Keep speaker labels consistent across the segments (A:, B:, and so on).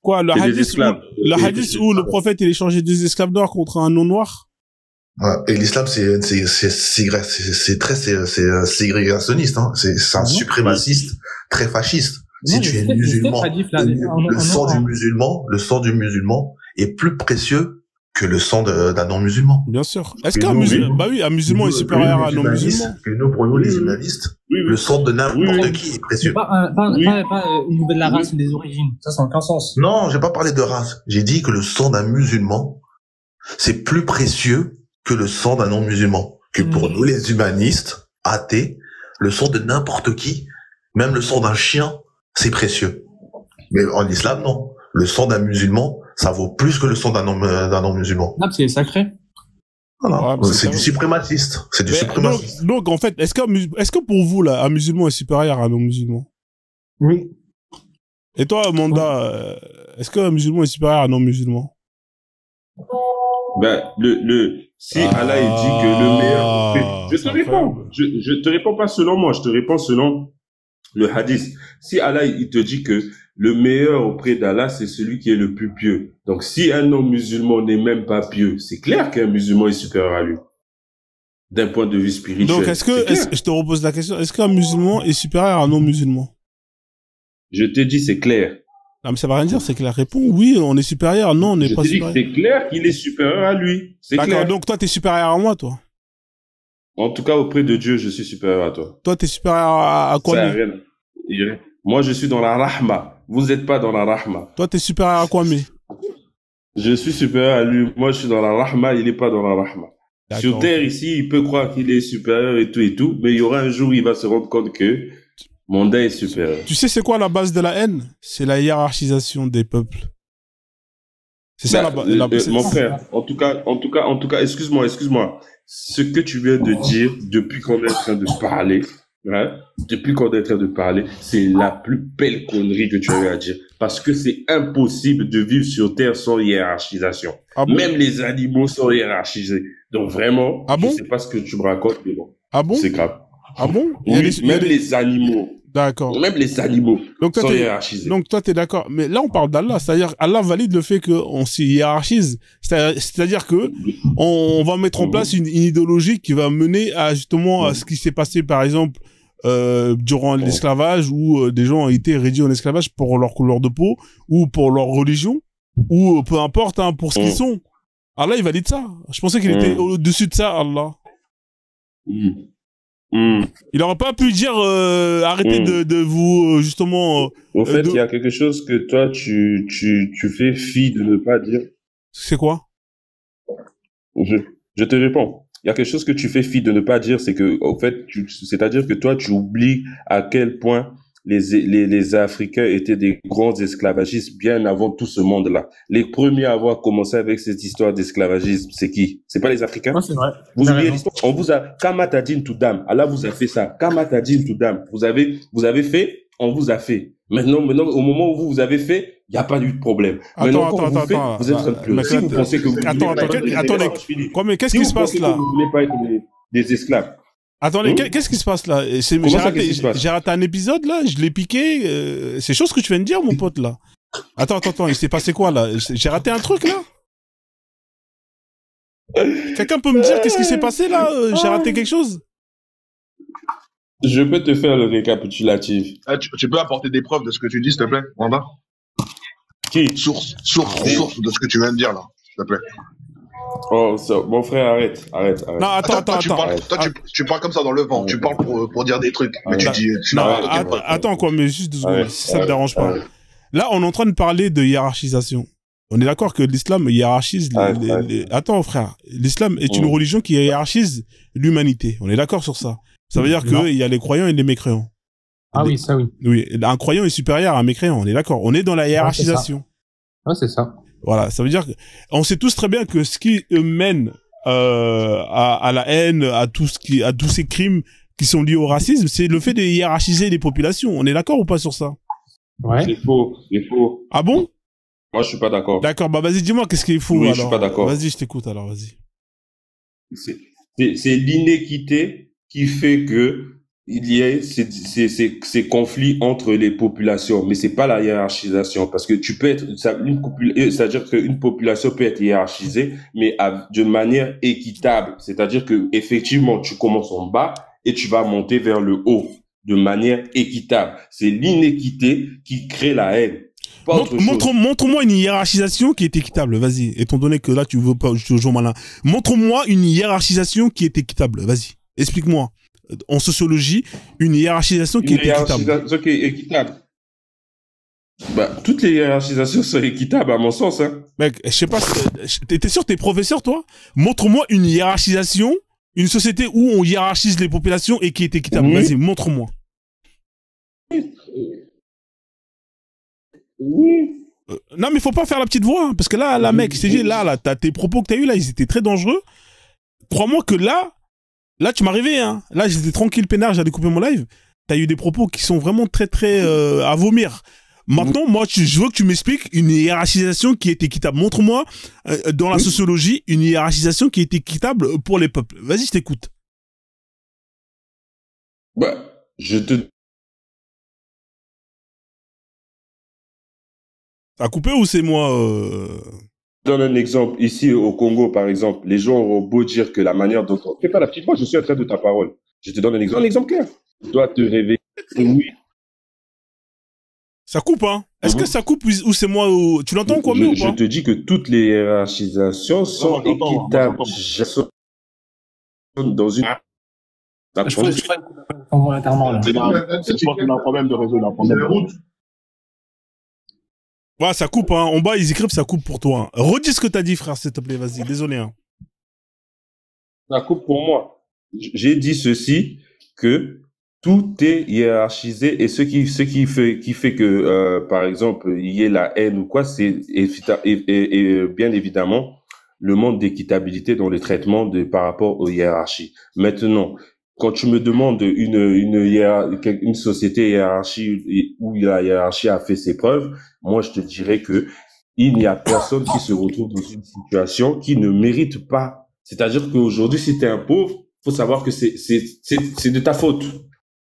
A: Quoi,
B: C'est des esclaves.
A: le hadith où le prophète, il échangeait des esclaves noirs contre un non noir?
C: Ouais. Et l'islam, c'est très ségrégationniste, hein. C'est un suprémaciste très fasciste. Si tu es musulman, le sang du musulman est plus précieux que le sang d'un non-musulman.
A: Bien sûr. Est-ce qu'un musulman, bah oui, un musulman est supérieur à un non-musulman?
C: Nous, pour nous, les humanistes, le sang de n'importe qui est précieux.
D: Pas au niveau de la race ou des origines. Ça n'a aucun sens.
C: Non, j'ai pas parlé de race. J'ai dit que le sang d'un musulman, c'est plus précieux que le sang d'un non-musulman. Que pour nous, les humanistes, athées, le sang de n'importe qui, même le sang d'un chien, c'est précieux. Mais en islam, non. Le sang d'un musulman, ça vaut plus que le sang d'un non-musulman.
D: Non, c'est sacré.
C: Voilà.
A: Ouais,
C: c'est du suprémaciste. C'est du suprémaciste.
A: Donc, en fait, est-ce que pour vous, là, un musulman est supérieur à un non-musulman?
D: Oui.
A: Et toi, Amanda, est-ce qu'un musulman est supérieur à un non-musulman?
B: Ben, si Allah, il dit que le meilleur, je te réponds. Je te réponds pas selon moi, je te réponds selon le hadith. Si Allah, il te dit que le meilleur auprès d'Allah, c'est celui qui est le plus pieux. Donc, si un non-musulman n'est même pas pieux, c'est clair qu'un musulman est supérieur à lui. D'un point de vue spirituel.
A: Donc, je te repose la question, est-ce qu'un musulman est supérieur à un non-musulman?
B: Je te dis, c'est clair.
A: Non, mais ça va rien dire, c'est clair. Réponds, oui, on est supérieur, non, on n'est pas supérieur.
B: Je te dis que c'est clair qu'il est supérieur à lui. C'est clair.
A: D'accord, donc toi, t'es supérieur à moi, toi?
B: En tout cas, auprès de Dieu, je suis supérieur à toi.
A: Toi, t'es supérieur à quoi?
B: Ça, rien. Moi, je suis dans la rahma. Vous n'êtes pas dans la rahma.
A: Toi, t'es supérieur à quoi, mais?
B: Je suis supérieur à lui. Moi, je suis dans la rahma, il n'est pas dans la rahma. Sur Terre, ici, il peut croire qu'il est supérieur et tout, mais il y aura un jour où il va se rendre compte que mon dé est supérieur.
A: Tu sais, c'est quoi la base de la haine? C'est la hiérarchisation des peuples. C'est ça la base.
B: Mon frère, en tout cas, excuse-moi. Ce que tu viens de dire depuis qu'on est en train de parler, c'est la plus belle connerie que tu as eu à dire. Parce que c'est impossible de vivre sur Terre sans hiérarchisation.
A: Ah bon?
B: Même les animaux sont hiérarchisés. Donc vraiment, je sais pas ce que tu me racontes, mais bon.
A: Ah bon?
B: C'est grave.
A: Ah bon?
B: Oui, même les animaux.
A: D'accord.
B: Même les animaux sont hiérarchisés.
A: Donc toi, t'es d'accord. Mais là, on parle d'Allah. C'est-à-dire, Allah valide le fait qu'on s'y hiérarchise. C'est-à-dire que on va mettre en place une idéologie qui va mener à, justement, à ce qui s'est passé, par exemple, durant l'esclavage, où des gens ont été réduits en esclavage pour leur couleur de peau, ou pour leur religion, ou peu importe, hein, pour ce qu'ils sont. Allah, il valide ça. Je pensais qu'il était au-dessus de ça, Allah. Il aurait pas pu dire arrêtez de vous justement.
B: Au fait, il y a quelque chose que toi tu fais fi de ne pas dire.
A: C'est quoi?
B: Je te réponds. Il y a quelque chose que tu fais fi de ne pas dire, c'est que au fait, c'est-à-dire que toi tu oublies à quel point les Africains étaient des grands esclavagistes bien avant tout ce monde-là. Les premiers à avoir commencé avec cette histoire d'esclavagisme, c'est qui? C'est pas les Africains?
D: Non, c'est vrai.
B: Vous oubliez l'histoire? On vous a, Kamatadin to dam. Allah vous a fait ça. Kamatadin to dam. Vous avez fait, on vous a fait. Maintenant, au moment où vous avez fait, il n'y a pas eu de problème. Maintenant, quand vous faites, vous êtes en train de pleurer. Si vous pensez que vous
A: attendez. Quoi, mais qu'est-ce qui se passe là?
B: Vous voulez pas être des esclaves.
A: Attendez, qu'est-ce qui se passe là? J'ai raté un épisode là, je l'ai piqué. C'est chose que tu viens de dire, mon pote là. Attends, il s'est passé quoi là? J'ai raté un truc là? Quelqu'un peut me dire qu'est-ce qui s'est passé là? J'ai raté quelque chose?
B: Je peux te faire le récapitulatif.
C: Tu peux apporter des preuves de ce que tu dis, s'il te plaît, Wanda?
B: Qui?
C: Source de ce que tu viens de dire là, s'il te plaît.
B: Oh, mon frère, arrête.
A: Non, attends.
C: Tu parles comme ça dans le vent. Tu parles pour dire des trucs. Mais tu dis.
A: Attends, quoi, mais juste 2 secondes, si ça te dérange pas. Là, on est en train de parler de hiérarchisation. On est d'accord que l'islam hiérarchise Attends, frère. L'islam est une religion qui hiérarchise l'humanité. On est d'accord sur ça. Ça veut dire qu'il y a les croyants et les mécréants.
D: Ah oui, ça oui.
A: Oui, un croyant est supérieur à un mécréant. On est d'accord. On est dans la hiérarchisation.
D: Ouais, c'est ça.
A: Voilà, ça veut dire que on sait tous très bien que ce qui mène à la haine, à tous ces crimes qui sont liés au racisme, c'est le fait de hiérarchiser les populations. On est d'accord ou pas sur ça?
D: Ouais.
B: C'est faux.
A: Ah bon?
B: Moi, je suis pas d'accord.
A: D'accord, bah vas-y, dis-moi qu'est-ce qu'il est faux.
B: Oui,
A: alors.
B: je suis pas d'accord.
A: Vas-y, je t'écoute alors, vas-y.
B: C'est l'inéquité qui fait que il y a ces conflits entre les populations, mais c'est pas la hiérarchisation, parce que tu peux être, c'est-à-dire qu'une population peut être hiérarchisée, mais de manière équitable. C'est-à-dire que effectivement, tu commences en bas et tu vas monter vers le haut de manière équitable. C'est l'inéquité qui crée la haine.
A: Montre-moi une hiérarchisation qui est équitable, vas-y. Étant donné que là, tu veux pas, je suis toujours malin. Montre-moi une hiérarchisation qui est équitable, vas-y. Explique-moi. En sociologie, une hiérarchisation qui est équitable. Une hiérarchisation qui est équitable.
B: Bah, toutes les hiérarchisations sont équitables, à mon sens, hein.
A: Mec, je sais pas, t'es sûr t'es professeur, toi? Montre-moi une hiérarchisation, une société où on hiérarchise les populations et qui est équitable. Oui. Vas-y, montre-moi.
B: Oui.
A: Non, mais faut pas faire la petite voix, hein, parce que là, mec, je t'ai dit, là, tes propos que t'as eu, là, ils étaient très dangereux. Crois-moi que là, tu m'as rêvé, hein. Là, j'étais tranquille, peinard, j'allais couper mon live. T'as eu des propos qui sont vraiment très, très, à vomir. Maintenant, moi, je veux que tu m'expliques une hiérarchisation qui est équitable. Montre-moi, dans la sociologie, une hiérarchisation qui est équitable pour les peuples. Vas-y, je t'écoute.
B: Bah,
A: T'as coupé ou c'est moi
B: Je donne un exemple. Ici, au Congo, par exemple, les gens auront beau dire que la manière dont on... Fais pas la petite voix, je suis en train de ta parole. Je te donne un exemple clair. Tu dois te réveiller. Oui.
A: Ça coupe, hein? Est-ce que ça coupe ou c'est moi ou... Tu l'entends quoi, ou pas?
B: Je te dis que toutes les hiérarchisations sont équitables. Dans une...
D: Je crois que
E: a un problème de réseau, là.
A: Ouais, ça coupe, hein. En bas, ils écrivent, ça coupe pour toi. Hein. Redis ce que t'as dit, frère, s'il te plaît, vas-y. Désolé, hein.
B: Ça coupe pour moi. J'ai dit ceci, que tout est hiérarchisé et ce qui fait que, par exemple, il y ait la haine ou quoi, c'est bien évidemment le manque d'équitabilité dans le traitement par rapport aux hiérarchies. Maintenant, quand tu me demandes une société hiérarchie où la hiérarchie a fait ses preuves, moi je te dirais que il n'y a personne qui se retrouve dans une situation qui ne mérite pas. C'est-à-dire qu'aujourd'hui, si t'es un pauvre, faut savoir que c'est de ta faute.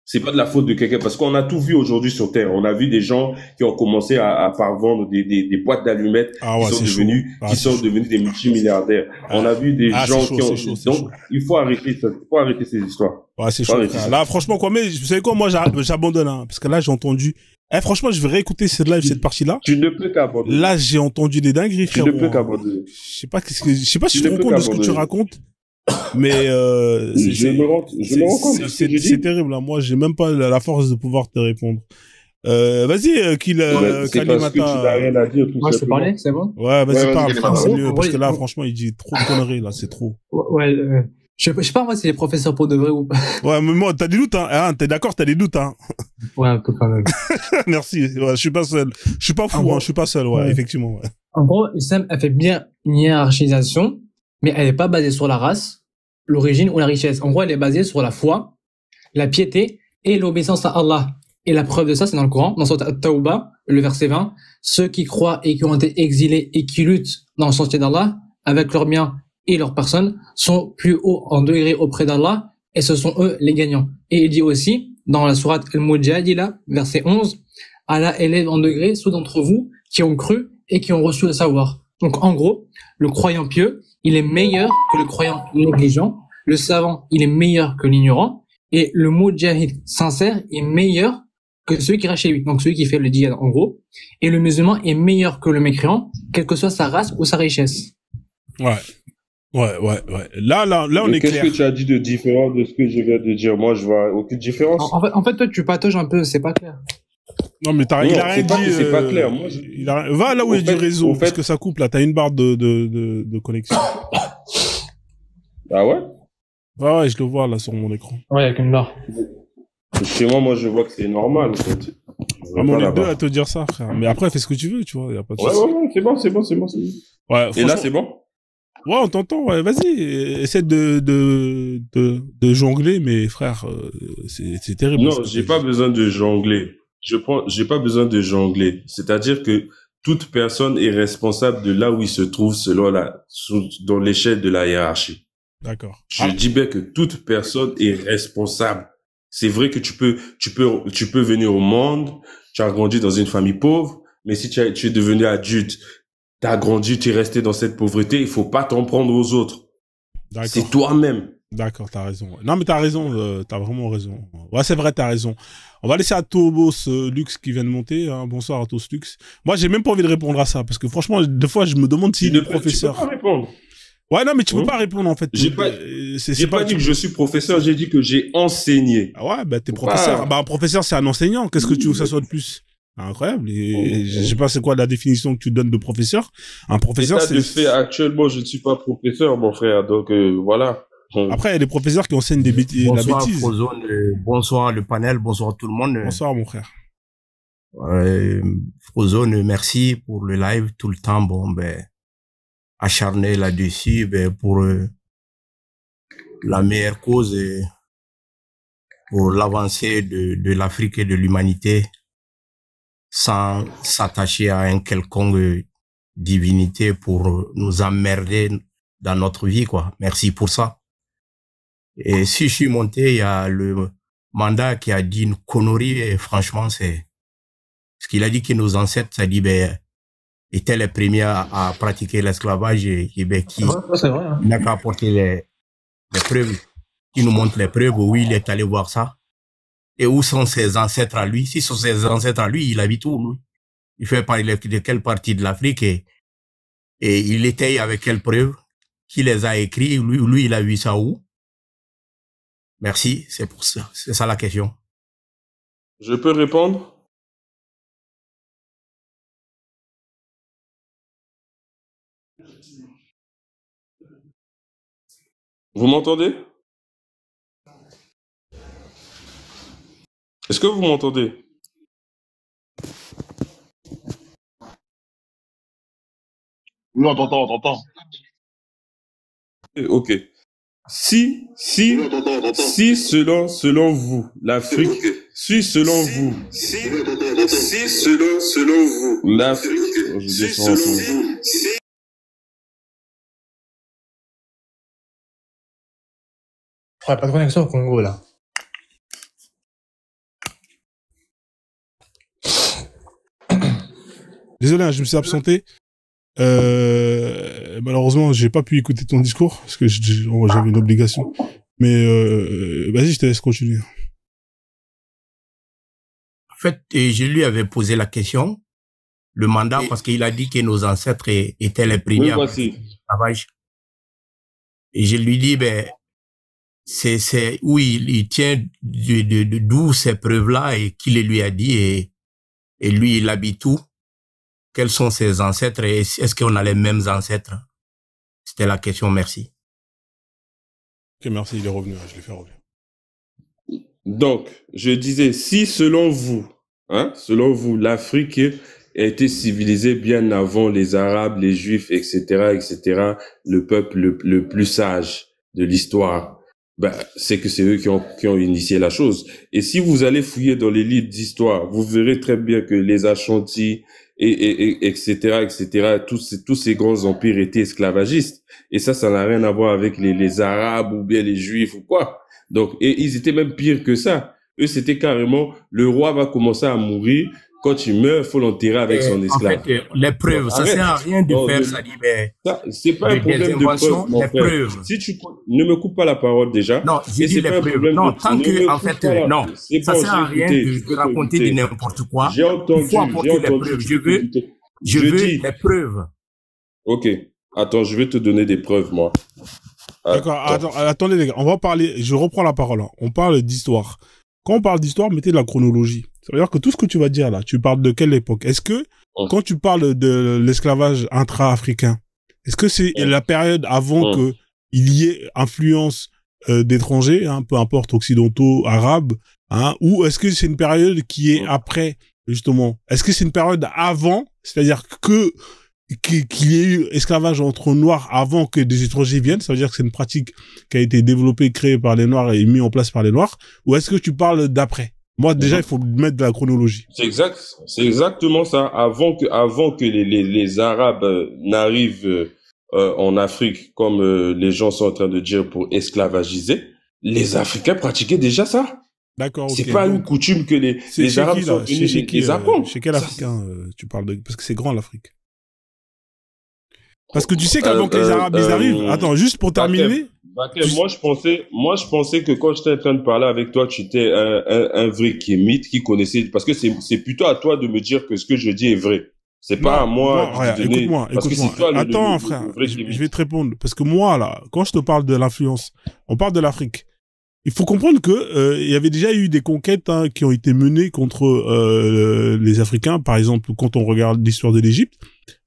B: C'est pas de la faute de quelqu'un, parce qu'on a tout vu aujourd'hui sur Terre. On a vu des gens qui ont commencé à parvendre des boîtes d'allumettes, qui sont devenus des multimilliardaires. On a vu des gens qui ont... Donc, il faut arrêter ces histoires.
A: Ouais, c'est chaud. Là, franchement, quoi, mais vous savez quoi, moi, j'abandonne, hein, parce que là, j'ai entendu... franchement, je vais réécouter cette partie-là.
B: Tu ne peux qu'abandonner.
A: Là, j'ai entendu des dingueries, frère.
B: Tu ne peux qu'abandonner.
A: Je sais pas si je te rends compte de ce que tu racontes. Mais
B: je me rends compte.
A: C'est terrible. Hein. Moi, j'ai même pas la force de pouvoir te répondre. Vas-y,
B: Kalimata. C'est parce que tu n'as rien à dire.
D: Moi, je peux parler, c'est bon?
A: Ouais, vas-y, parle, frère, c'est mieux. Parce que là, franchement, il dit trop de conneries, là, c'est trop.
D: Ouais, je sais pas, moi, c'est les professeurs pour de vrai ou pas.
A: Ouais, mais moi, t'as des doutes, hein. T'es d'accord, t'as des doutes, hein.
D: Ouais, un peu quand même.
A: Merci. Ouais, je suis pas seul. Je suis pas fou, hein. Je suis pas seul, ouais, effectivement, ouais.
D: En gros, l'islam, elle fait bien une hiérarchisation, mais elle est pas basée sur la race, l'origine ou la richesse. En gros, elle est basée sur la foi, la piété et l'obéissance à Allah. Et la preuve de ça, c'est dans le Coran, dans Sourate At-Tawbah, le verset 20. Ceux qui croient et qui ont été exilés et qui luttent dans le sentier d'Allah, avec leurs biens et leurs personnes, sont plus hauts en degré auprès d'Allah, et ce sont eux les gagnants. Et il dit aussi, dans la Sourate Al-Mujadila, verset 11, Allah élève en degré ceux d'entre vous qui ont cru et qui ont reçu le savoir. Donc, en gros, le croyant pieux, il est meilleur que le croyant négligent. Le savant, il est meilleur que l'ignorant. Et le mujahid sincère est meilleur que celui qui reste chez lui. Donc, celui qui fait le djihad, en gros. Et le musulman est meilleur que le mécréant, quelle que soit sa race ou sa richesse.
A: Ouais. Là, on est clair.
B: Qu'est-ce que tu as dit de différent de ce que je viens de dire? Moi, je vois aucune différence.
D: En fait, toi, tu patauges un peu, c'est pas clair.
A: Non, mais il a rien dit.
B: C'est pas clair. Moi,
A: va là où il y a du réseau, parce que ça coupe, là. T'as une barre de connexion.
B: Ah ouais?
A: Ouais, je le vois, là, sur mon écran.
D: Ouais, avec une barre.
B: Chez moi, je vois que c'est normal, en fait.
A: On est deux à te dire ça, frère. Mais après, fais ce que tu veux, tu vois. Y a pas de souci.
B: Ouais, c'est bon.
A: Ouais,
B: et là, c'est bon?
A: Ouais, on t'entend, ouais. Vas-y, essaie de jongler, mais frère, c'est terrible.
B: Non, j'ai pas besoin de jongler. J'ai pas besoin de jongler. C'est-à-dire que toute personne est responsable de là où il se trouve dans l'échelle de la hiérarchie.
A: D'accord.
B: Je dis bien que toute personne est responsable. C'est vrai que tu peux venir au monde, tu as grandi dans une famille pauvre, mais si tu es devenu adulte, tu as grandi, tu es resté dans cette pauvreté, il faut pas t'en prendre aux autres. C'est toi-même.
A: D'accord, t'as raison. Non, mais t'as raison, t'as vraiment raison. Ouais, c'est vrai, t'as raison. On va laisser à Tobos Lux qui vient de monter. Hein. Bonsoir à Tobos Lux. Moi, j'ai même pas envie de répondre à ça parce que franchement, des fois, je me demande si les professeurs.
B: Tu peux pas répondre.
A: Ouais, non, mais tu peux pas répondre en fait.
B: J'ai pas dit que je suis professeur, j'ai dit que j'ai enseigné.
A: Ah ouais, bah t'es professeur. Bah un professeur, c'est un enseignant. Qu'est-ce que tu veux que ça soit de plus? Incroyable. Et je sais pas c'est quoi la définition que tu donnes de professeur. Un professeur, c'est.
B: De fait, actuellement, je ne suis pas professeur, mon frère. Donc voilà.
A: Après, il y a des professeurs qui enseignent la bêtise.
F: Frozone, bonsoir le panel, bonsoir tout le monde.
A: Bonsoir mon frère.
F: Frozone, merci pour le live tout le temps. Bon, ben, acharné là-dessus, ben, pour la meilleure cause, pour l'avancée de l'Afrique et de l'humanité, sans s'attacher à un quelconque divinité pour nous emmerder dans notre vie, quoi. Merci pour ça. Et si je suis monté, il y a le mandat qui a dit une connerie, et franchement, c'est ce qu'il a dit que nos ancêtres, ça dit, ben, étaient les premiers à pratiquer l'esclavage et ben, qui n'a qu'à apporter les preuves, qui nous montre les preuves où il est allé voir ça. Et où sont ses ancêtres à lui? Si sont ses ancêtres à lui, il habite où, lui? Il fait partie de quelle partie de l'Afrique et il était avec quelle preuve? Qui les a écrits? Lui, il a vu ça où? Merci, c'est pour ça. C'est ça la question.
B: Je peux répondre? Vous m'entendez? Est-ce que vous m'entendez?
E: Oui, on t'entend.
B: Ok. Si selon vous, l'Afrique, selon vous, l'Afrique, je descends un peu.
D: Ouais, pas de connexion au Congo, là.
A: Désolé, hein, je me suis absenté. Malheureusement, j'ai pas pu écouter ton discours parce que j'avais une obligation. Mais vas-y, je te laisse continuer.
F: En fait, je lui avais posé la question, le mandat, parce qu'il a dit que nos ancêtres étaient les premiers à pratiquer le travail. Et je lui dis, ben, c'est où il tient d'où ces preuves-là et qui les lui a dit et lui, il habite où? Quels sont ses ancêtres et est-ce qu'on a les mêmes ancêtres? C'était la question, merci.
A: Ok, merci, il est revenu, je l'ai fait revenir.
B: Donc, je disais, si selon vous, l'Afrique a été civilisée bien avant les Arabes, les Juifs, etc., le peuple le plus sage de l'histoire, ben, c'est que c'est eux qui ont initié la chose. Et si vous allez fouiller dans les livres d'histoire, vous verrez très bien que les Ashantis, etc., tous ces grands empires étaient esclavagistes. Et ça n'a rien à voir avec les Arabes ou bien les Juifs ou quoi. Donc, et ils étaient même pires que ça.Eux, c'était carrément, le roi va commencer à mourir. Quand il meurt, faut l'enterrer avec son esclave.
F: En fait, les preuves, ça sert à rien de faire ça.
B: C'est pas un problème de preuve, mon frère. Si tu ne me coupe pas la parole déjà.
F: Non, j'ai dit les preuves. Non, tant que, en fait, non, ça sert à rien de raconter de n'importe quoi.
B: J'ai entendu.
F: Il faut apporter les preuves. Je veux les preuves.
B: Ok. Attends, je vais te donner des preuves, moi.
A: D'accord, attendez les gars, on va parler, je reprends la parole, hein. On parle d'histoire. Quand on parle d'histoire, mettez de la chronologie. Ça veut dire que tout ce que tu vas dire là, tu parles de quelle époque? Est-ce que, quand tu parles de l'esclavage intra-africain, est-ce que c'est la période avant que il y ait influence d'étrangers, hein, peu importe occidentaux, arabes, hein, ou est-ce que c'est une période qui est après, justement? Est-ce que c'est une période avant, c'est-à-dire qu'il y ait eu esclavage entre noirs avant que des étrangers viennent, ça veut dire que c'est une pratique qui a été développée, créée par les noirs et mise en place par les noirs, ou est-ce que tu parles d'après? Moi, déjà, il faut mettre de la chronologie.
B: C'est exactement ça. Avant que les Arabes n'arrivent en Afrique, comme les gens sont en train de dire, pour esclavagiser, les Africains pratiquaient déjà ça.
A: D'accord, ok.
B: C'est pas une coutume que les Arabes
A: qui,
B: sont
A: là?
B: venus
A: Chez qui,
B: les apprendre.
A: chez quel Africain tu parles de... Parce que c'est grand, l'Afrique. Parce que tu sais qu'avant que les Arabes ils arrivent... Attends, juste pour terminer...
B: Moi, je pensais que quand j'étais en train de parler avec toi, tu étais un vrai kémite qui connaissait... Parce que c'est plutôt à toi de me dire que ce que je dis est vrai. C'est pas à moi de donner...
A: Écoute-moi. Attends, frère, je vais te répondre. Parce que moi, là, quand je te parle de l'influence, on parle de l'Afrique. Il faut comprendre que il y avait déjà eu des conquêtes qui ont été menées contre les Africains, par exemple, quand on regarde l'histoire de l'Égypte.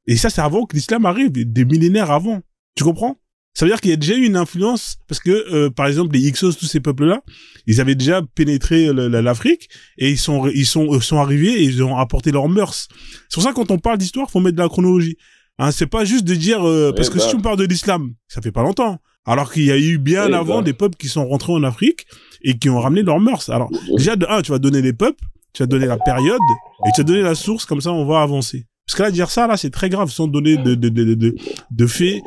A: Et ça, c'est avant que l'islam arrive, des millénaires avant. Tu comprends? Ça veut dire qu'il y a déjà eu une influence, parce que, par exemple, les Hyksos, tous ces peuples-là, ils avaient déjà pénétré l'Afrique, et ils sont arrivés et ils ont apporté leurs mœurs. C'est pour ça, quand on parle d'histoire, faut mettre de la chronologie. Hein, c'est pas juste de dire, parce que si on parle de l'islam, ça fait pas longtemps. Alors qu'il y a eu bien avant des peuples qui sont rentrés en Afrique et qui ont ramené leurs mœurs. Alors, déjà, de un, tu vas donner les peuples, tu vas donner la période, et tu vas donner la source, comme ça, on va avancer. Parce que là, dire ça, là, c'est très grave, sans donner de faits.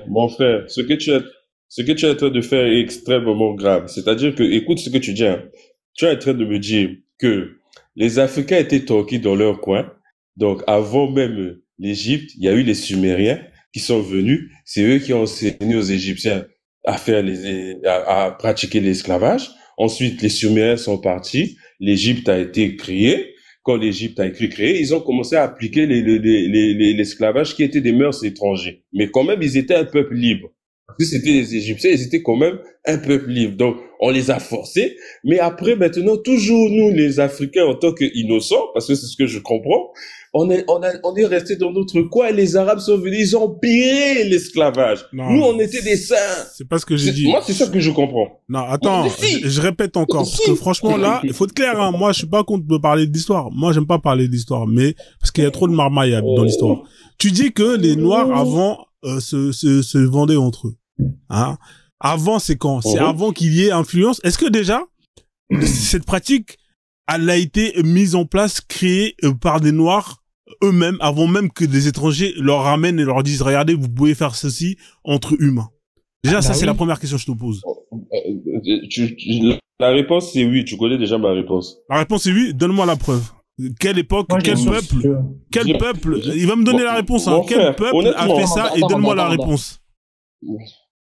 B: Mon frère, ce que tu es en train de faire est extrêmement grave. C'est-à-dire que, écoute ce que tu dis, hein. Tu es en train de me dire que les Africains étaient tranquilles dans leur coin. Donc, avant même l'Égypte, il y a eu les Sumériens qui sont venus. C'est eux qui ont enseigné aux Égyptiens à pratiquer l'esclavage. Ensuite, les Sumériens sont partis. L'Égypte a été créée. Quand l'Égypte a été créée, ils ont commencé à appliquer l'esclavage qui était des mœurs étrangers. Mais quand même, ils étaient un peuple libre. Parce que c'était les Égyptiens, ils étaient quand même un peuple libre. Donc, on les a forcés. Mais après, maintenant, toujours nous, les Africains, en tant qu'innocents, parce que c'est ce que je comprends, on est resté dans notre coin et les Arabes sont venus, ils ont empiré l'esclavage. Nous, on était des saints.
A: C'est pas ce que j'ai dit.
B: Moi, c'est ça que je comprends.
A: Non, attends, je répète encore. Parce que franchement, là, il faut être clair, hein. Moi, je suis pas contre de parler d'histoire. Moi, j'aime pas parler d'histoire, mais, parce qu'il y a trop de marmaille dans l'histoire. Tu dis que les Noirs, avant, se vendaient entre eux. Hein? Avant, c'est quand? C'est avant qu'il y ait influence. Est-ce que déjà, cette pratique, elle a été mise en place, créée par des Noirs eux-mêmes, avant même que des étrangers leur ramènent et leur disent, regardez, vous pouvez faire ceci entre humains. Déjà, ça, c'est la première question que je te pose.
B: La réponse, c'est oui. Tu connais déjà ma réponse.
A: La réponse est oui. Donne-moi la preuve. Quelle époque, quel peuple, il va me donner la réponse, hein. Quel peuple a fait ça et donne-moi la réponse.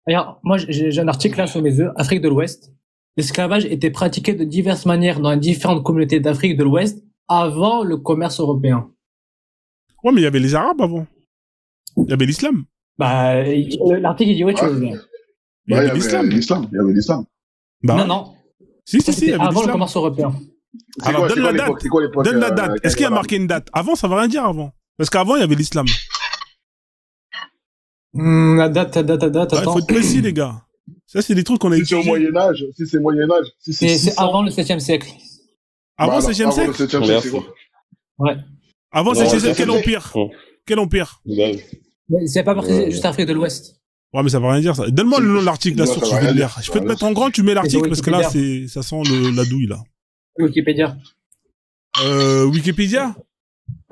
D: Regarde, moi, j'ai un article là sur mes yeux. Afrique de l'Ouest. L'esclavage était pratiqué de diverses manières dans les différentes communautés d'Afrique de l'Ouest avant le commerce européen.
A: Ouais, mais il y avait les Arabes avant. Il y avait l'islam.
D: Bah, l'article, il dit, ouais, tu veux bien.
A: Il y avait l'islam.
E: Il y avait l'islam.
A: Bah.
D: Non.
A: Si, il y avait
D: avant
A: l'islam.
D: le commerce européen.
A: Alors, donne la date. Donne la date. Est-ce qu'il y a marqué une date? Avant, ça veut rien dire avant. Parce qu'avant, il y avait l'islam.
D: La date,
A: il faut être précis, les gars. Ça, c'est des trucs qu'on a
E: étudiés. Si c'est Moyen-Âge,
D: c'est avant le 7e siècle.
A: Avant le 7e siècle?
E: Avant le 7e siècle, c'est quoi?
D: Ouais.
A: Avant le 7e siècle, quel empire? Quel empire?
D: C'est pas marqué juste Afrique de l'Ouest.
A: Ouais, mais ça veut rien dire, ça. Donne-moi le nom de l'article, la source, je vais le lire. Je peux te mettre en grand, tu mets l'article, parce que là, ça sent la douille, là.
D: Wikipédia.
A: Wikipédia?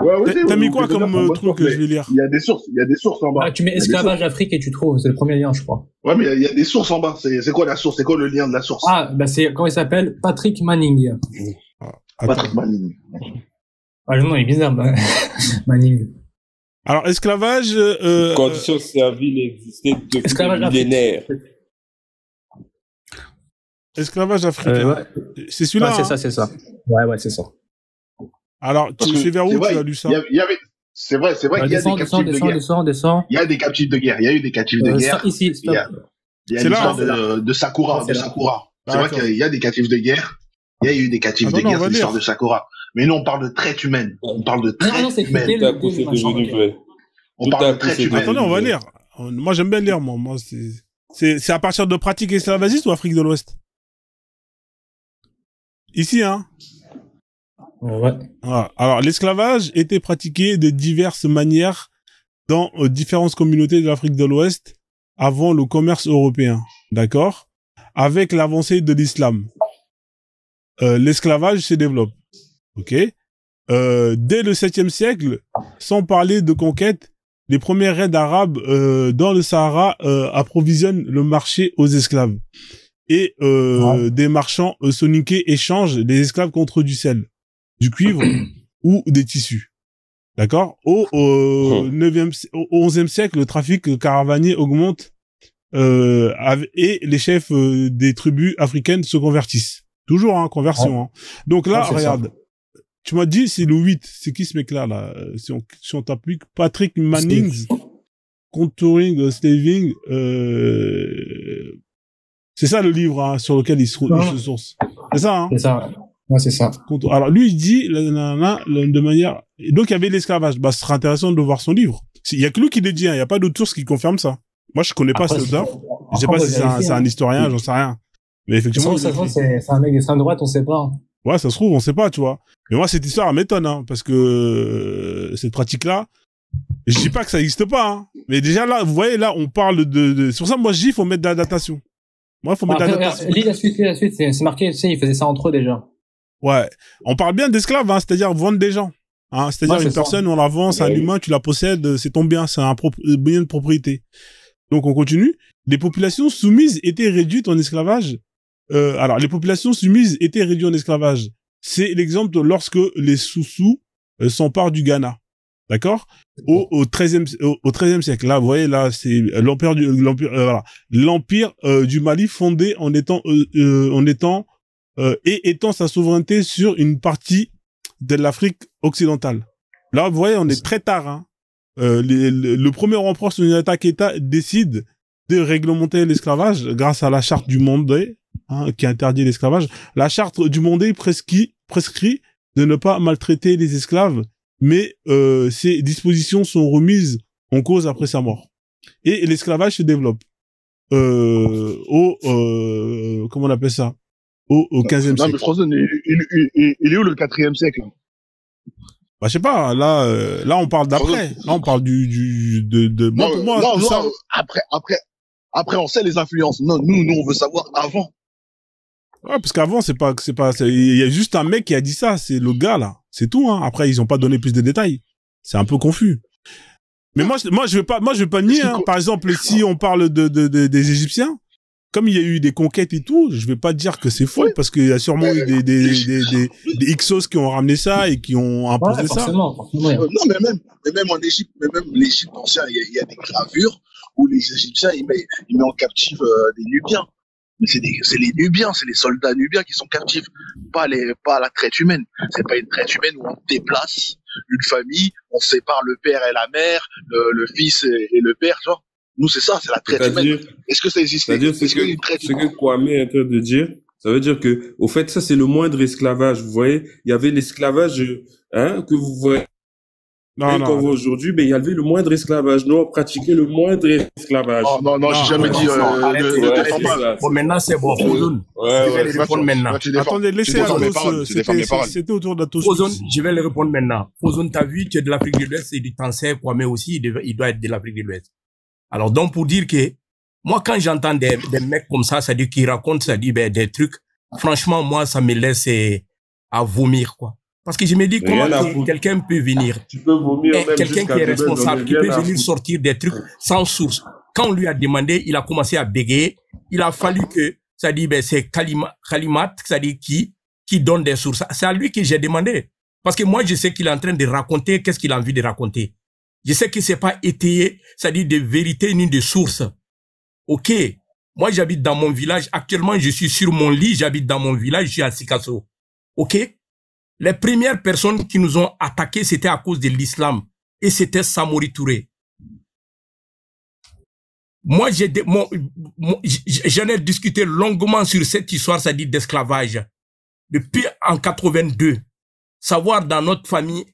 E: Ouais,
A: t'as mis quoi comme truc que je vais lire?
E: Il y a des sources en bas.
D: Ah, tu mets esclavage Afrique et tu trouves, c'est le premier lien, je crois.
E: Ouais, mais il y a des sources en bas. C'est quoi la source? C'est quoi le lien de la source?
D: Ah, bah c'est, comment il s'appelle? Patrick Manning.
E: Patrick Manning.
D: Ah, le nom est bizarre, Manning.
A: Alors, esclavage,
B: condition servile existait depuis millénaires.
A: Esclavage africain.
D: Ouais.
A: C'est celui-là.
D: Ouais, c'est ça. Ouais, c'est ça.
A: Alors, c'est vers où tu as lu ça?
E: C'est vrai qu'il y a des captifs de guerre. Il y a des captifs de guerre. Il y a eu des captifs de guerre.
D: Ici,
E: il y a l'histoire de Sakura. C'est vrai qu'il y a des captifs de guerre. Il y a eu des captifs de guerre, c'est l'histoire de Sakura. Mais nous, on parle de traite humaine. On parle de traite humaine. On parle de traite humaine.
A: Attendez, on va lire. Moi, j'aime bien lire, moi. C'est à partir de pratiques esclavagistes ou Afrique de l'Ouest? Ici, hein?
D: Ouais.
A: Voilà. Alors, l'esclavage était pratiqué de diverses manières dans différentes communautés de l'Afrique de l'Ouest avant le commerce européen. D'accord? Avec l'avancée de l'islam, l'esclavage se développe. Ok? Dès le 7e siècle, sans parler de conquête, les premiers raids arabes dans le Sahara approvisionnent le marché aux esclaves. et des marchands soninké échangent des esclaves contre du sel, du cuivre ou des tissus. D'accord? Au 11e siècle, le trafic caravanier augmente et les chefs des tribus africaines se convertissent. Toujours hein, conversion. Hein. Donc là, regarde, tu m'as dit c'est le 8. C'est qui ce mec-là là? Si on t'applique Patrick Mannings, Contouring, Slaving, c'est ça le livre hein, sur lequel il se source. C'est ça hein?
D: C'est ça. Ouais, c'est ça.
A: Alors lui il dit de manière donc il y avait l'esclavage. Bah ce sera intéressant de voir son livre. Il y a que lui qui le dit, hein. Il y a pas d'autre source qui confirme ça. Moi je connais pas cet auteur. Je sais pas si c'est un historien, j'en sais rien. Mais effectivement
D: c'est un mec d'extrême droite, on sait pas.
A: Ouais, ça se trouve, on sait pas, tu vois. Mais moi cette histoire elle m'étonne hein, parce que cette pratique là, je dis pas que ça existe pas hein. Mais déjà là, vous voyez là, on parle de sur ça moi je dis il faut mettre de la datation. Moi faut mettre de la datation.
D: Lis la suite, c'est marqué, tu sais, ils faisaient ça entre eux déjà.
A: Ouais, on parle bien d'esclaves, hein, c'est-à-dire vendre des gens. Hein, c'est-à-dire une personne, on la vend, c'est un humain, tu la possèdes, c'est ton bien, c'est un bien de propriété. Donc on continue. Les populations soumises étaient réduites en esclavage. Alors les populations soumises étaient réduites en esclavage. C'est l'exemple lorsque les Soussous s'emparent du Ghana. D'accord? Au 13e siècle. Là, vous voyez, là, c'est l'empire du Mali fondé en étant sa souveraineté sur une partie de l'Afrique occidentale. Là, vous voyez, on est très tard. Hein. Le premier empereur Soninata Keita décide de réglementer l'esclavage grâce à la charte du Mandé, hein, qui interdit l'esclavage. La charte du Mandé prescrit de ne pas maltraiter les esclaves, mais ces dispositions sont remises en cause après sa mort. Et l'esclavage se développe. Comment on appelle ça? Au 15e siècle.
E: Non, mais Frozen, il est où le 4e siècle?
A: Bah, je sais pas, là, on parle d'après. Là, on parle bon, pour moi,
E: non, ça... après, on sait les influences. Non, nous, on veut savoir avant.
A: Ouais, parce qu'avant, il y a juste un mec qui a dit ça, c'est le gars, là. C'est tout, hein. Après, ils ont pas donné plus de détails. C'est un peu confus. Mais moi, je vais pas nier, hein. Par exemple, si on parle des Égyptiens, comme il y a eu des conquêtes et tout, je vais pas dire que c'est faux, parce qu'il y a sûrement eu des Hyksos qui ont ramené ça et qui ont imposé ça.
E: Non, mais même en Égypte, même l'Égypte ancienne, il y a des gravures où les Égyptiens, ils mettent en captif des Nubiens. Mais c'est les Nubiens, c'est les soldats nubiens qui sont captifs, pas la traite humaine. C'est pas une traite humaine où on déplace une famille, on sépare le père et la mère, le fils et le père, tu vois. Nous, c'est ça, c'est la traite humaine. Est-ce que ça existe?
B: C'est-à-dire, ce que Kwame est en train de dire, ça veut dire que, au fait, ça, c'est le moindre esclavage. Vous voyez, il y avait l'esclavage, hein, que vous voyez. Quand aujourd'hui, il y avait le moindre esclavage. Nous, on pratiquait le moindre esclavage.
E: Non, j'ai jamais dit,
F: Bon, maintenant, c'est bon. Je vais le répondre maintenant.
A: Attendez, laissez c'était autour d'Atos.
F: Je vais le répondre maintenant. Fozone, t'as vu, tu es de l'Afrique de l'Ouest et du Tansais, Kwame aussi, il doit être de l'Afrique de l'Ouest. Alors, donc, pour dire que, moi, quand j'entends des mecs comme ça dit qui racontent, des trucs, franchement, moi, ça me laisse à vomir, quoi. Parce que je me dis, comment quelqu'un peut venir, quelqu'un qui est responsable, qui peut venir sortir des trucs sans source. Quand on lui a demandé, il a commencé à bégayer. Il a fallu que, c'est Kalimat, qui donne des sources. C'est à lui que j'ai demandé. Parce que moi, je sais qu'il est en train de raconter qu'est-ce qu'il a envie de raconter. Je sais que c'est pas étayé, c'est-à-dire de vérité ni de source. Ok. Moi, j'habite dans mon village. Actuellement, je suis sur mon lit. J'habite dans mon village. Je suis à Sikasso. Ok. Les premières personnes qui nous ont attaqués, c'était à cause de l'islam. Et c'était Samori Touré. Moi, j'en ai discuté longuement sur cette histoire, c'est-à-dire d'esclavage. Depuis en 82. Savoir dans notre famille,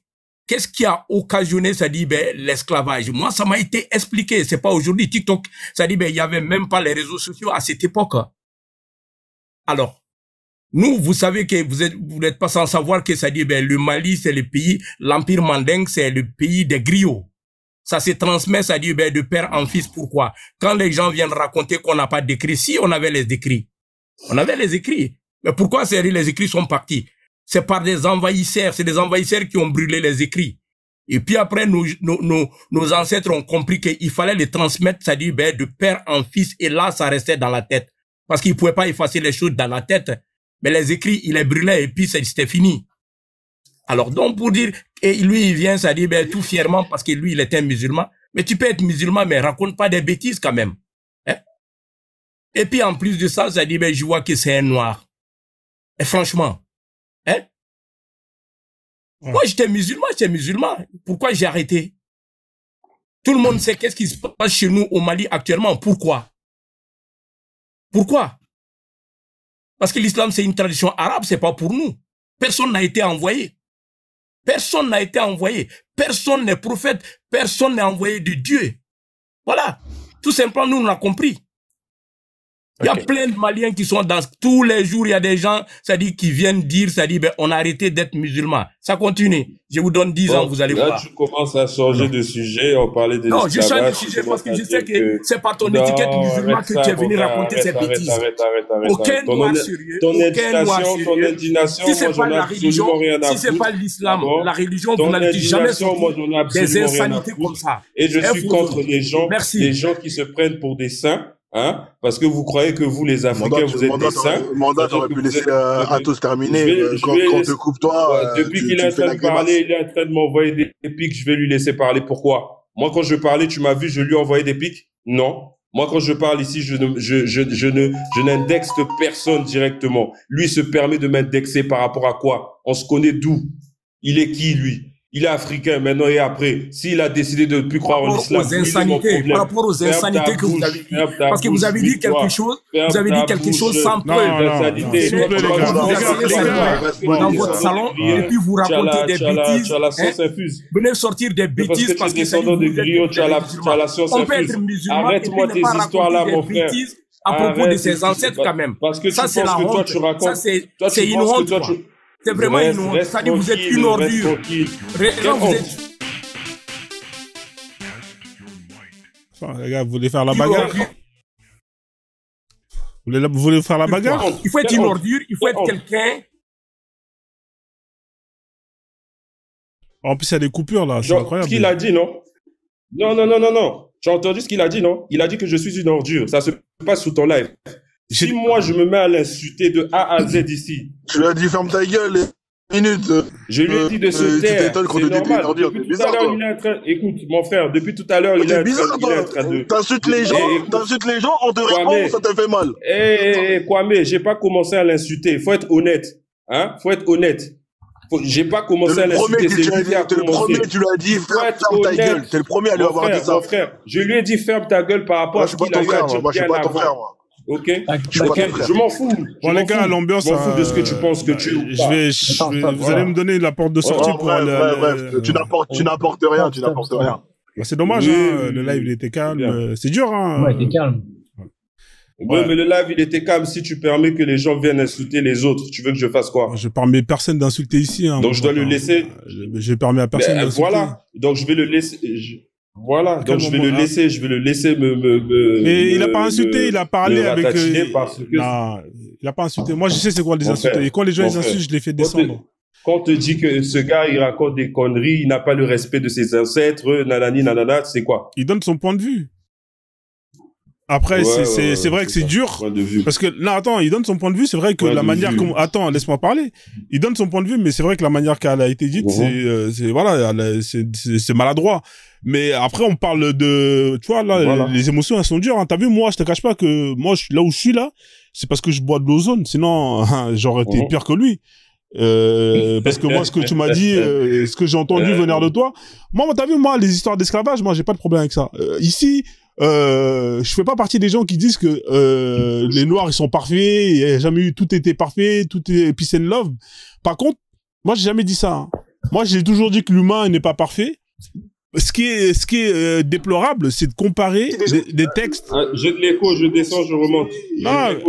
F: qu'est-ce qui a occasionné, c'est-à-dire, l'esclavage? Moi, ça m'a été expliqué. C'est pas aujourd'hui TikTok. C'est-à-dire, il y avait même pas les réseaux sociaux à cette époque. Alors, nous, vous savez que vous n'êtes pas sans savoir que, c'est-à-dire, le Mali, c'est le pays, l'Empire Mandingue, c'est le pays des griots. Ça se transmet, c'est-à-dire, de père en fils. Pourquoi? Quand les gens viennent raconter qu'on n'a pas d'écrits, si on avait les écrits. On avait les écrits. Mais pourquoi, c'est-à-dire, les écrits sont partis? C'est par des envahisseurs. C'est des envahisseurs qui ont brûlé les écrits. Et puis après, nos ancêtres ont compris qu'il fallait les transmettre, c'est-à-dire, de père en fils. Et là, ça restait dans la tête. parce qu'il pouvait pas effacer les choses dans la tête. Mais les écrits, il les brûlait et puis c'était fini. Alors donc pour dire, et lui il vient, ça dit ben, tout fièrement parce que lui il était musulman. Mais tu peux être musulman, mais raconte pas des bêtises quand même. Hein? Et puis en plus de ça, ça dit ben je vois que c'est un noir. Et franchement, hein? Moi j'étais musulman. Pourquoi j'ai arrêté? Tout le monde sait qu'est-ce qui se passe chez nous au Mali actuellement. Pourquoi? Pourquoi? Parce que l'islam c'est une tradition arabe, c'est pas pour nous. Personne n'a été envoyé. Personne n'a été envoyé. Personne n'est prophète. Personne n'est envoyé de Dieu. Voilà. Tout simplement, nous, on a compris. Il y a plein de Maliens qui sont dans tous les jours, il y a des gens, ça dit, qui viennent dire, ça dit, ben, on a arrêté d'être musulmans. Ça continue. Je vous donne 10 ans, vous allez voir.
B: Là, tu commences à changer de sujet, on parlait de
F: l'esclavage. Non, je change de sujet parce que je sais que c'est par ton étiquette musulmane que tu es venu raconter ces bêtises.
B: Arrête.
F: Aucun noir sérieux.
B: Ton indignation,
F: si c'est pas la religion, si c'est pas l'islam, la religion, vous n'avez jamais sorti des insanités comme ça.
B: Et je suis contre les gens qui se prennent pour des saints. Hein? Parce que vous croyez que vous, les Africains, vous êtes des saints.
E: Mandat, t'aurais pu laisser Athos terminer. Quand te coupe toi.
B: Depuis qu'il est en train de parler, il est en train de m'envoyer des pics, je vais lui laisser parler. Pourquoi? Moi, quand je parlais, tu m'as vu, je lui ai envoyé des pics? Non. Moi, quand je parle ici, je n'indexe personne directement. Lui se permet de m'indexer par rapport à quoi? On se connaît d'où? Il est qui, lui? Il est africain maintenant et après. S'il a décidé de ne plus croire en l'islam,
F: par rapport aux insanités que vous avez dit. Parce que vous avez dit quelque chose, vous avez dit quelque chose sans preuve. Dans votre salon, et puis vous racontez des bêtises. Venez sortir des bêtises parce que c'est
B: de griot, tu as la science
F: on peut être musulman. Arrête-moi tes histoires-là, mon frère. À propos de ses ancêtres quand même.
B: Parce que ça, c'est la honte. Ça,
F: c'est une honte. C'est vraiment une honte. Ça dit, vous êtes une ordure. Vous êtes...
A: Les gars, vous voulez faire la bagarre? Vous voulez faire la bagarre?
F: Il faut être une ordure, il faut être quelqu'un.
A: En plus, il y a des coupures là, c'est incroyable.
B: Ce qu'il a dit, non? Non. J'ai entendu ce qu'il a dit, non? Il a dit que je suis une ordure. Ça se passe sous ton live. Si moi, je me mets à l'insulter de A à Z ici.
E: Tu lui as dit, ferme ta gueule, les minutes.
B: Je lui ai dit de se taire. C'est normal. Depuis tout à l'heure, il est en train, écoute, mon frère, depuis tout à l'heure, il est en train de...
E: T'insultes les gens, on te répond, ça te fait mal.
B: Kwame, j'ai pas commencé à l'insulter. Faut être honnête. Hein? Faut être honnête. J'ai pas commencé à l'insulter.
E: T'es le premier, tu lui as dit, ferme ta gueule. T'es le premier à lui avoir dit ça.
B: Mon frère, je lui ai dit, ferme ta gueule par rapport à ce qu'il a eu à dire.
E: Moi, je suis pas ton frère, moi.
B: Ok, je m'en fous.
A: Bon, les gars, l'ambiance.
B: Je m'en fous de ce que tu penses que tu.
A: Vous allez me donner la porte de sortie pour aller.
E: Tu n'apportes rien.
A: C'est dommage, le live il était calme. C'est dur, hein.
D: Ouais, il était calme.
B: Ouais, mais le live il était calme. Si tu permets que les gens viennent insulter les autres, tu veux que je fasse quoi?
A: Je permets personne d'insulter ici.
B: Donc je dois le laisser.
A: Je permets à personne d'insulter.
B: Voilà. Donc je vais le laisser. Voilà, donc je vais le laisser me
A: mais il a pas insulté, il a parlé avec
B: parce que...
A: Non, il a pas insulté. Moi je sais c'est quoi les insulter. Et quand les gens les insultent, je les fais descendre.
B: Quand on te dit que ce gars il raconte des conneries, il n'a pas le respect de ses ancêtres, nanani nanana, c'est quoi?
A: Il donne son point de vue. Après c'est vrai que c'est dur parce que non attends, il donne son point de vue, c'est vrai que la manière comme attends, laisse-moi parler. Il donne son point de vue mais c'est vrai que la manière qu'elle a été dite c'est voilà, c'est maladroit. Mais après, on parle de, tu vois, là, les émotions, elles sont dures, hein. T'as vu, moi, je te cache pas que, moi, là où je suis là, c'est parce que je bois de l'ozone. Sinon, j'aurais été pire que lui. Parce que moi, ce que tu m'as dit, ce que j'ai entendu venir de toi, moi, t'as vu, moi, les histoires d'esclavage, moi, j'ai pas de problème avec ça. Ici, je fais pas partie des gens qui disent que, les Noirs, ils sont parfaits, il y a jamais eu, tout était parfait, tout est peace and love. Par contre, moi, j'ai jamais dit ça, hein. Moi, j'ai toujours dit que l'humain n'est pas parfait. Ce qui est déplorable, c'est de comparer des textes.
B: J'ai de l'écho, je descends, je remonte.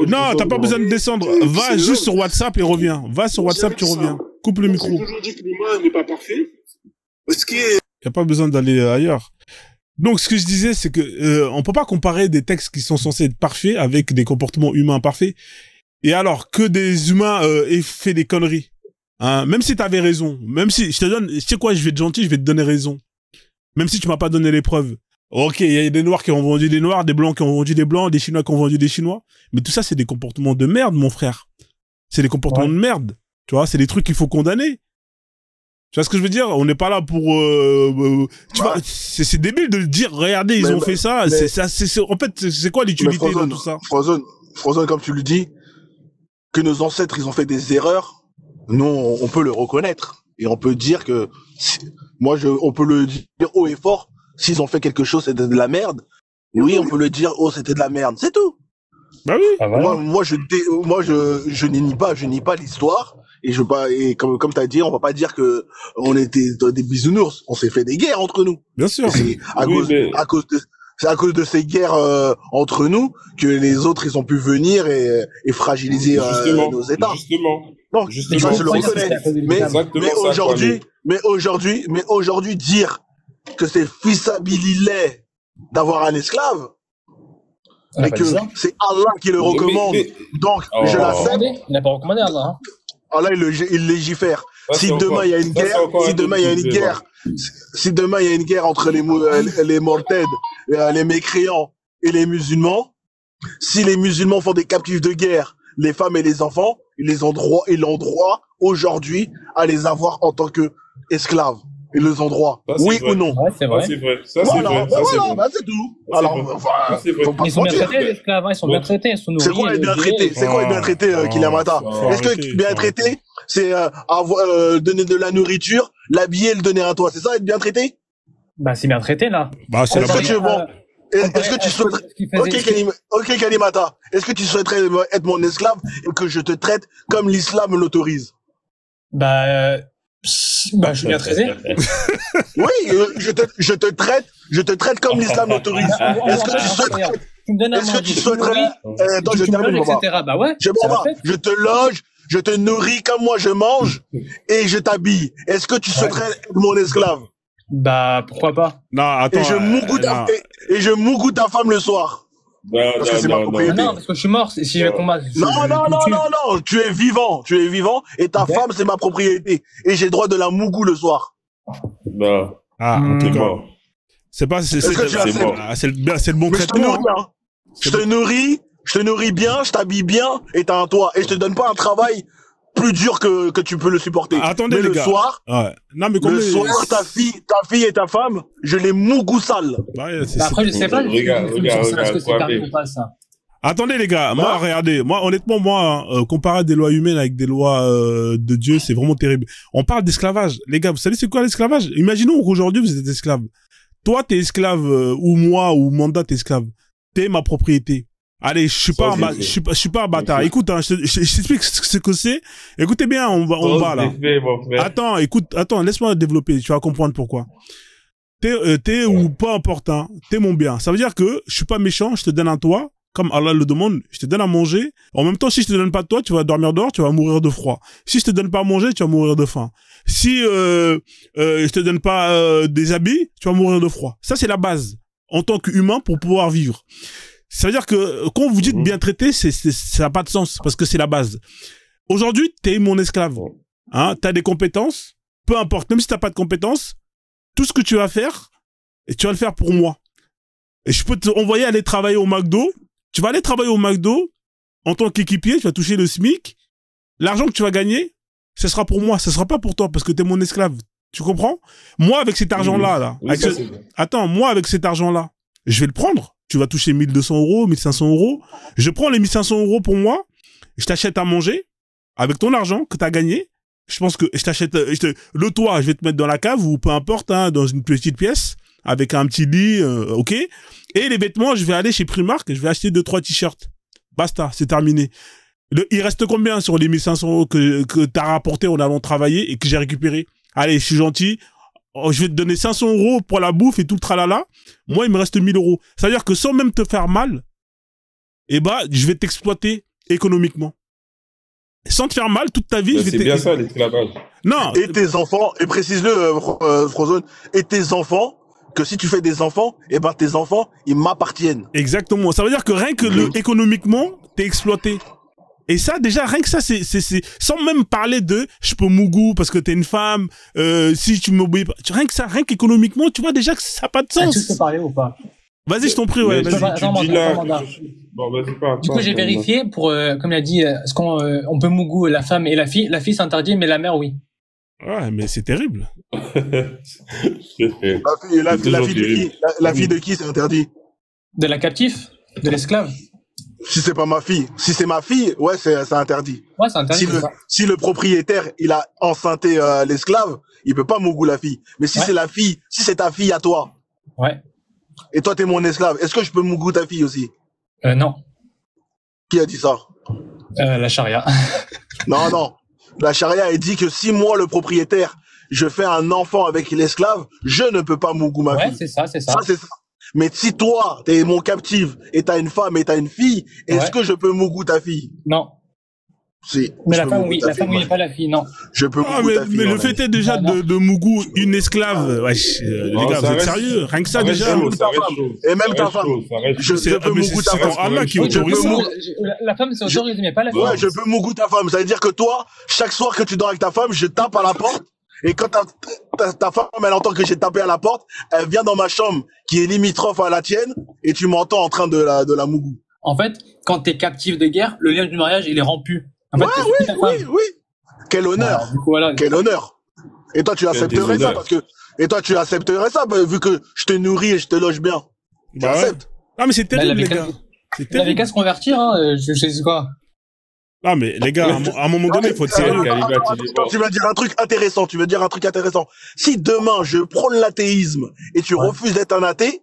A: Non, t'as pas besoin de descendre. Va juste sur WhatsApp et reviens. Va sur WhatsApp, tu reviens. Coupe le micro.
E: J'ai toujours dit que l'humain n'est pas parfait.
A: Y a pas besoin d'aller ailleurs. Donc, ce que je disais, c'est que on peut pas comparer des textes qui sont censés être parfaits avec des comportements humains parfaits. Et alors que des humains aient fait des conneries. Hein, même si t'avais raison, même si je te donne, tu sais quoi, je vais être gentil, je vais te donner raison. Même si tu m'as pas donné les preuves. Ok, il y a des Noirs qui ont vendu des Noirs, des Blancs qui ont vendu des Blancs, des Chinois qui ont vendu des Chinois. Mais tout ça, c'est des comportements de merde, mon frère. C'est des comportements de merde. Tu vois, c'est des trucs qu'il faut condamner. Tu vois ce que je veux dire? On n'est pas là pour... tu vois, c'est débile de dire, regardez, ils ont fait ça. En fait, c'est quoi l'utilité dans tout ça?
E: Frozone, comme tu le dis, que nos ancêtres, ils ont fait des erreurs, nous, on peut le reconnaître. Et on peut dire que... on peut le dire haut et fort. S'ils ont fait quelque chose, c'était de la merde. Oui, on peut le dire, oh, c'était de la merde. C'est tout.
A: Bah oui.
E: Ah, voilà. Moi, je nie pas l'histoire. Et comme t'as dit, on va pas dire que on était des bisounours. On s'est fait des guerres entre nous.
A: Bien sûr.
E: C'est à cause de ces guerres entre nous que les autres ils ont pu venir et fragiliser nos États. Non, ça je le reconnais. Mais aujourd'hui dire que c'est fisabilillah d'avoir un esclave, et que c'est Allah qui le recommande, donc je l'accepte.
D: Il n'a pas recommandé Allah.
E: Allah il légifère. Si demain il y a une guerre, si demain il y a une guerre entre les mortels, les mécréants et les musulmans, si les musulmans font des captifs de guerre, les femmes et les enfants, ils ont droit aujourd'hui à les avoir en tant que esclaves. Ils les ont droit. Oui ou non?
D: Ouais, c'est vrai.
B: C'est vrai. Ça, c'est vrai.
E: C'est tout. Alors,
D: ils sont bien traités, les esclaves, ils sont bien traités, ils sont nourris.
E: C'est quoi être bien traité? C'est quoi être bien traité, Kilamata? Est-ce que bien traité, c'est donner de la nourriture, l'habiller et le donner à toi? C'est ça, être bien traité?
D: Bah, c'est bien traité, là.
A: Bah, c'est
E: est-ce que tu souhaiterais, ok, Kalimata, est-ce que tu souhaiterais être mon esclave et que je te traite comme l'islam l'autorise?
D: Je suis bien traité.
E: Oui, je te traite comme l'islam l'autorise. Est-ce que tu souhaiterais, attends, je termine,
D: etc. Bah ouais.
E: Je te loge, je te nourris comme moi je mange et je t'habille. Est-ce que tu souhaiterais être mon esclave?
D: Bah, pourquoi pas?
A: Non, attends.
E: Et je mougoute ta femme le soir. Parce que c'est ma propriété.
D: Non, parce que je suis mort si je vais combattre.
E: Non, tu es vivant et ta femme c'est ma propriété et j'ai le droit de la mougou le soir.
B: Non.
A: Ah, ok, bon. C'est le bon traitement.
E: Je te nourris bien, je t'habille bien et t'as un toit et je te donne pas un travail plus dur que tu peux le supporter.
A: Attendez,
E: mais
A: les
E: le
A: gars.
E: Soir, le soir, ta fille et ta femme, je les mougou sales.
D: Après, je sais pas. Est-ce que c'est permis ou pas, ça?
A: Attendez, les gars. Moi, regardez. Moi, honnêtement, comparer des lois humaines avec des lois de Dieu, c'est vraiment terrible. On parle d'esclavage. Les gars, vous savez c'est quoi l'esclavage? Imaginons qu'aujourd'hui, vous êtes esclave. Toi, t'es esclave, ou moi, ou Manda, t'es esclave. T'es ma propriété. Allez, je suis pas un bâtard. Écoute, hein, je t'explique ce que c'est. Écoutez bien, on va là. Attends, laisse-moi développer. Tu vas comprendre pourquoi. T'es ou pas importe, hein, t'es mon bien. Ça veut dire que je suis pas méchant, je te donne un toit, comme Allah le demande, je te donne à manger. En même temps, si je te donne pas de toit, tu vas dormir dehors, tu vas mourir de froid. Si je te donne pas à manger, tu vas mourir de faim. Si je te donne pas des habits, tu vas mourir de froid. Ça, c'est la base en tant qu'humain pour pouvoir vivre. Ça veut dire que quand vous dites bien traité, ça n'a pas de sens parce que c'est la base. Aujourd'hui, t'es mon esclave. Hein, t'as des compétences, peu importe, même si t'as pas de compétences, tout ce que tu vas faire, et tu vas le faire pour moi. Et je peux te envoyer aller travailler au McDo. Tu vas aller travailler au McDo en tant qu'équipier, tu vas toucher le SMIC. L'argent que tu vas gagner, ce sera pour moi, ce sera pas pour toi parce que t'es mon esclave. Tu comprends? Moi, avec cet argent-là, attends, moi, avec cet argent-là, je vais le prendre. Tu vas toucher 1200 €, 1500 €. Je prends les 1500 € pour moi. Je t'achète à manger avec ton argent que tu as gagné. Je pense que je t'achète le toit, je vais te mettre dans la cave ou peu importe, hein, dans une petite pièce avec un petit lit, ok. Et les vêtements, je vais aller chez Primark, je vais acheter 2-3 t-shirts. Basta, c'est terminé. Il reste combien sur les 1500 € que tu as rapporté en allant travailler et que j'ai récupéré? Allez, je suis gentil. Je vais te donner 500 € pour la bouffe et tout le tralala. Moi, il me reste 1000 €. C'est-à-dire que sans même te faire mal, je vais t'exploiter économiquement. Sans te faire mal toute ta vie.
B: C'est bien ça, l'esclavage.
A: Non.
E: Et tes enfants, et précise-le, Frozone, et tes enfants, que si tu fais des enfants, tes enfants, ils m'appartiennent.
A: Exactement. Ça veut dire que rien que économiquement, t'es exploité. Et ça, déjà, rien que ça, c'est, sans même parler de, je peux mougou parce que t'es une femme, si tu m'obéis pas. Rien que ça, rien qu'économiquement, tu vois déjà que ça n'a pas de sens.
D: Tu peux parler ou pas?
A: Vas-y, je t'en prie, ouais, vas-y.
B: Bon, vas-y, parle.
D: Du coup, j'ai vérifié pour, comme il a dit, ce qu'on, on peut mougou la femme et la fille. La fille, c'est interdit, mais la mère, oui.
A: Ouais, mais c'est terrible.
E: La fille de qui c'est interdit?
D: De la captive? De l'esclave?
E: Si c'est pas ma fille. Si c'est ma fille, ouais, c'est interdit.
D: Ouais, c'est interdit.
E: Si le propriétaire, il a enceinté l'esclave, il peut pas mougou la fille. Mais si c'est la fille, si c'est ta fille à toi.
D: Ouais.
E: Et toi, t'es mon esclave. Est-ce que je peux mougou ta fille aussi?
D: Non.
E: Qui a dit ça?
D: La charia.
E: Non. La charia, elle dit que si moi, le propriétaire, je fais un enfant avec l'esclave, je ne peux pas mougou ma fille.
D: Ouais, c'est ça.
E: Ça, c'est ça. Mais si toi, t'es mon captive et t'as une femme et t'as une fille, est-ce que je peux mougou ta fille?
D: Non.
E: Si.
D: Mais la femme, oui. La femme, oui, pas la fille, non.
E: Je peux mougou ta fille.
A: Mais le fait est déjà de mougou une esclave. Wesh, les gars, vous êtes sérieux? Rien que ça, déjà.
E: Et même ta femme. Je peux mougou ta femme.
A: Allah qui autorise ça.
D: La femme, c'est autorisé, mais pas la fille.
E: Ouais, je peux mougou ta femme. Ça veut dire que toi, chaque soir que tu dors avec ta femme, je tape à la porte. Et quand ta femme, elle entend que j'ai tapé à la porte, elle vient dans ma chambre, qui est limitrophe à la tienne, et tu m'entends en train de la mougou.
D: En fait, quand t'es captif de guerre, le lien du mariage, il est rompu. En fait,
E: oui. Quel honneur.
D: Du coup, voilà.
E: Quel honneur. Et toi, tu accepterais ça vu que je te nourris et je te loge bien. Tu acceptes.
A: Ah, mais c'est terrible, les gars.
D: Il avait qu'à se convertir, hein, je sais quoi.
A: Ah, mais les gars, à un moment donné, il faut être sérieux.
E: Tu vas dire un truc intéressant. Si demain, je prône l'athéisme et tu refuses d'être un athée,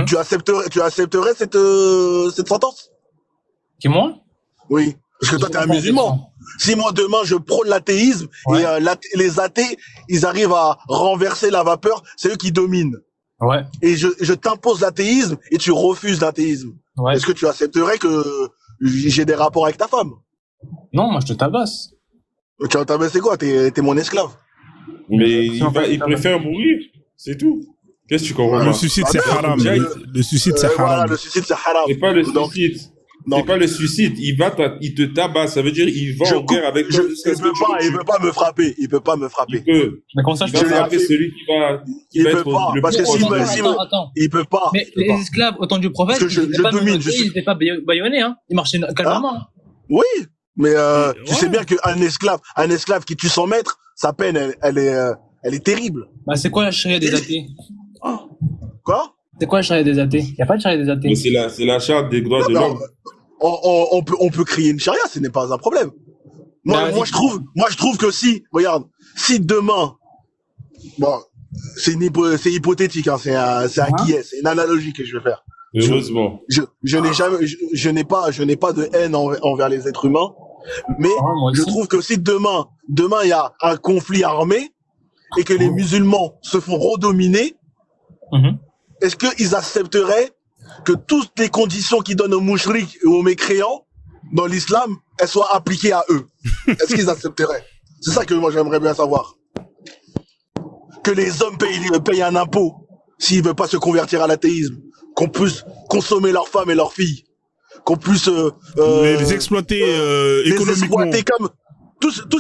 E: tu accepterais cette sentence?
D: Qui, moi?
E: Oui. Parce que toi, t'es un musulman. Si moi, demain, je prône l'athéisme et les athées, ils arrivent à renverser la vapeur, c'est eux qui dominent.
D: Ouais.
E: Et je t'impose l'athéisme et tu refuses l'athéisme. Ouais. Est-ce que tu accepterais que j'ai des rapports avec ta femme?
D: Non, moi, je te tabasse.
E: Tu vas tabasser quoi? T'es mon esclave.
B: Mais il préfère mourir. C'est tout. Qu'est-ce que tu comprends?
A: Le suicide, c'est haram. Le suicide, c'est haram.
E: Voilà, le suicide, c'est haram.
B: C'est pas le suicide. C'est pas le suicide. Il te tabasse. Ça veut dire, il va en guerre avec toi.
E: Il peut pas me frapper. Il peut.
D: Mais comment ça,
B: je peux frapper celui qui va être le
E: parce que
D: attends.
E: Il peut pas.
D: Mais les esclaves, au temps du prophète, ils n'étaient pas bâillonnés, hein. Ils marchaient calmement.
E: Oui. Mais, tu sais bien qu'un esclave qui tue son maître, sa peine, elle est terrible.
D: Bah, c'est quoi la charia des athées?
E: Quoi?
D: C'est quoi la charia des athées? Y a pas de charia des athées.
B: Mais c'est la charte des droits de l'homme.
E: On peut créer une charia, ce n'est pas un problème. Moi, je trouve que si demain, bon, c'est hypothétique, hein, c'est un guillet, c'est une analogie que je vais faire.
B: Heureusement.
E: Je n'ai pas de haine envers les êtres humains, mais je trouve que si demain il y a un conflit armé et que les musulmans se font redominer, est-ce qu'ils accepteraient que toutes les conditions qu'ils donnent aux mouchriks et aux mécréants dans l'islam, elles soient appliquées à eux? Est-ce qu'ils accepteraient? C'est ça que moi j'aimerais bien savoir. Que les hommes payent un impôt s'ils veulent pas se convertir à l'athéisme, qu'on puisse consommer leurs femmes et leurs filles, qu'on puisse
A: les exploiter économiquement,
E: les exploiter comme tout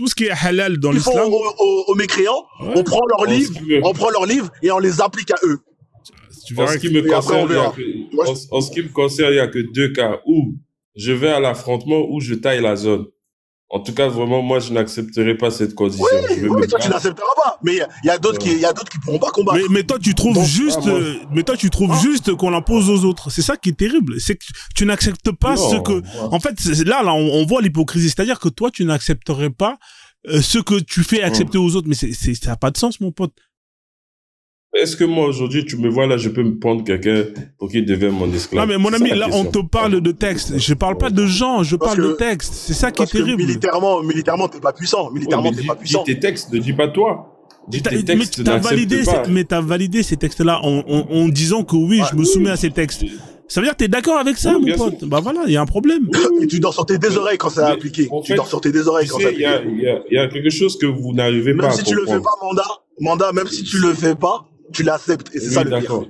E: ce qui est
A: halal dans l'islam.
E: Aux mécréants, on prend leurs livres et on les applique à eux.
B: En ce qui me concerne, il n'y a que deux cas, où je vais à l'affrontement ou je taille la zone. En tout cas, vraiment, moi, je n'accepterai pas cette condition.
E: Oui, toi, tu n'accepteras pas. Mais il y a d'autres qui pourront pas combattre.
A: Mais toi, tu trouves juste qu'on l'impose aux autres. C'est ça qui est terrible. C'est que tu n'acceptes pas ce que, en fait, là, on voit l'hypocrisie. C'est-à-dire que toi, tu n'accepterais pas ce que tu fais accepter aux autres. Mais ça n'a pas de sens, mon pote.
B: Est-ce que moi, aujourd'hui, tu me vois là, je peux me prendre quelqu'un pour qu'il devienne mon esclave?
A: Non, mais mon ami, là, on te parle de texte. Je parle pas de gens, je parle de texte. C'est ça qui est terrible.
E: Militairement, t'es pas puissant.
B: Dis tes textes, ne dis pas toi. Dis tes textes,
A: mais t'as validé ces textes-là en disant que oui, je me soumets à ces textes. Ça veut dire que t'es d'accord avec ça, mon pote? Bah voilà, il y a un problème.
E: Et tu dors sur tes deux oreilles quand c'est appliqué. Tu dors sur tes deux oreilles quand c'est appliqué.
B: Il y a quelque chose que vous n'arrivez pas à comprendre.
E: Même si tu le fais pas, mandat, même si tu le fais pas, tu l'acceptes. Et c'est ça le pire.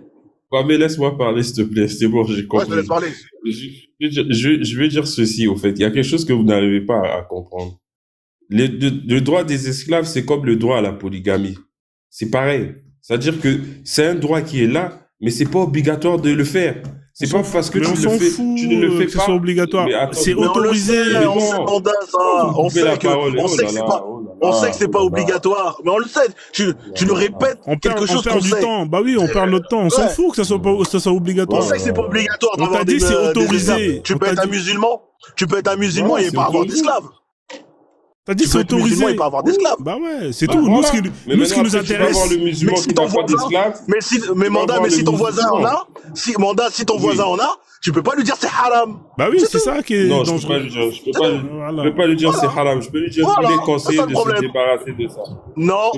B: Mais laisse-moi parler, s'il te plaît. C'est bon, j'ai compris.
E: Ouais, je te laisse parler.
B: Je vais dire ceci, au fait. Il y a quelque chose que vous n'arrivez pas à comprendre. Le droit des esclaves, c'est comme le droit à la polygamie. C'est pareil. C'est-à-dire que c'est un droit qui est là, mais c'est pas obligatoire de le faire. C'est pas parce que tu ne le fais pas.
A: C'est obligatoire. C'est autorisé.
E: On sait, Manda, ça. On sait que c'est pas obligatoire. Mais on le sait. Tu nous répètes quelque chose qu'on sait.
A: On perd du temps. Bah oui, on perd notre temps. On s'en fout que ça soit obligatoire.
E: On sait que c'est pas obligatoire.
A: On t'a dit c'est autorisé.
E: Tu peux être un musulman. Et pas avoir d'esclaves.
A: T'as dit c'est autorisé.
E: Il pas avoir d'esclaves.
A: Bah ouais, c'est tout. Nous, ce qui nous intéresse.
E: Mais si ton voisin en a, si ton voisin en a, tu peux pas lui dire c'est haram.
A: Bah oui, c'est ça qui est
B: dangereux. Non, je peux pas lui dire c'est haram. Je peux lui dire qu'il est conseillé de se débarrasser de ça.
E: Non,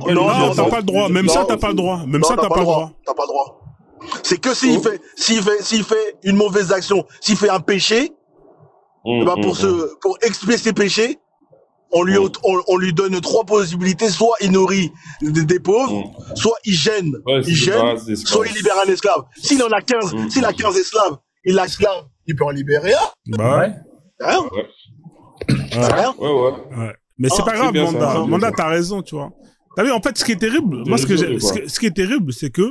A: t'as pas le droit. Même ça, t'as pas le droit. T'as pas le droit.
E: C'est que s'il fait une mauvaise action, s'il fait un péché, pour expier ses péchés, on lui donne 3 possibilités, soit il nourrit des pauvres, soit il gêne, soit il libère un esclave. S'il en a 15, s'il a 15 esclaves, il peut en libérer un.
A: Bah ouais.
B: Ouais.
A: Mais c'est pas grave, Manda, t'as raison, tu vois. T'as vu, en fait, ce qui est terrible, moi, ce qui est terrible, c'est que,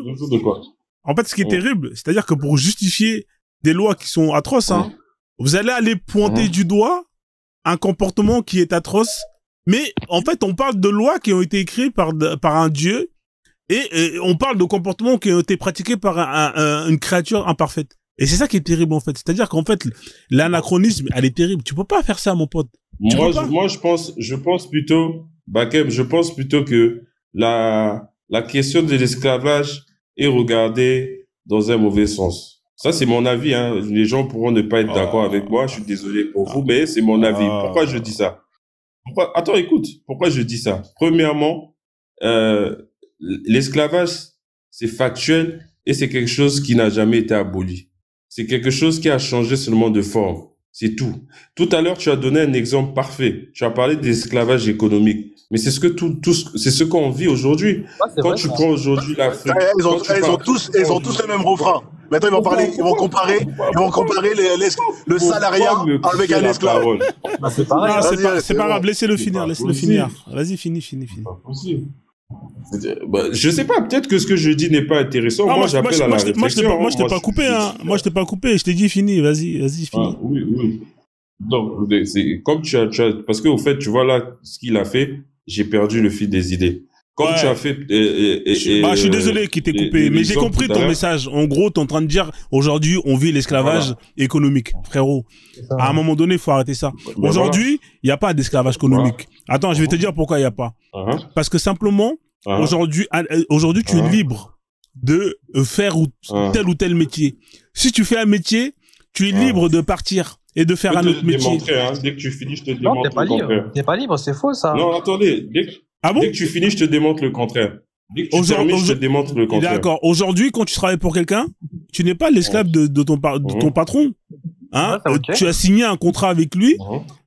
A: en fait, ce qui est terrible, c'est-à-dire que pour justifier des lois qui sont atroces, vous allez aller pointer du doigt un comportement qui est atroce, mais en fait, on parle de lois qui ont été écrites par un dieu, et on parle de comportements qui ont été pratiqués par une créature imparfaite. Et c'est ça qui est terrible, en fait. C'est-à-dire qu'en fait, l'anachronisme, elle est terrible. Tu peux pas faire ça, mon pote.
B: Moi, je pense plutôt, Bakem, je pense plutôt que la question de l'esclavage est regardée dans un mauvais sens. Ça, c'est mon avis, hein. Les gens pourront ne pas être d'accord avec moi. Je suis désolé pour vous, mais c'est mon avis. Pourquoi je dis ça? Attends, écoute. Pourquoi je dis ça? Premièrement, l'esclavage, c'est factuel et c'est quelque chose qui n'a jamais été aboli. C'est quelque chose qui a changé seulement de forme. C'est tout. Tout à l'heure, tu as donné un exemple parfait. Tu as parlé d'esclavage économique. Mais c'est ce que c'est ce qu'on vit aujourd'hui. Quand tu prends aujourd'hui l'Afrique.
E: Ils ont tous le même refrain. Maintenant, ils vont comparer le salariat avec un esclave.
A: C'est pareil. C'est pas grave, laissez-le finir. Vas-y, finis.
B: Je sais pas, peut-être que ce que je dis n'est pas intéressant. Moi, j'appelle à la réflexion.
A: Moi, je t'ai pas coupé, hein. Moi, je t'ai pas coupé. Je t'ai dit fini. Vas-y, finis.
B: Oui. Donc, c'est comme tu as, parce que au fait, tu vois là, ce qu'il a fait, j'ai perdu le fil des idées. Comme tu as fait,
A: je suis désolé qu'il t'ait coupé, mais j'ai compris ton message. En gros, t'es en train de dire, aujourd'hui, on vit l'esclavage économique, frérot. À un moment donné, il faut arrêter ça. Aujourd'hui, il n'y a pas d'esclavage économique. Attends, je vais te dire pourquoi il n'y a pas. Parce que simplement, aujourd'hui, tu es libre de faire tel ou tel métier. Si tu fais un métier, tu es libre de partir et de faire un autre métier.
B: Dès que tu finis, je te démontre le contraire.
G: T'es pas libre, c'est faux, ça.
B: Non, attendez, dès que tu finis, je te démontre le contraire. Dès que tu termines, je te démontre le contraire.
A: D'accord. Aujourd'hui, quand tu travailles pour quelqu'un, tu n'es pas l'esclave de ton patron. Hein? Tu as signé un contrat avec lui,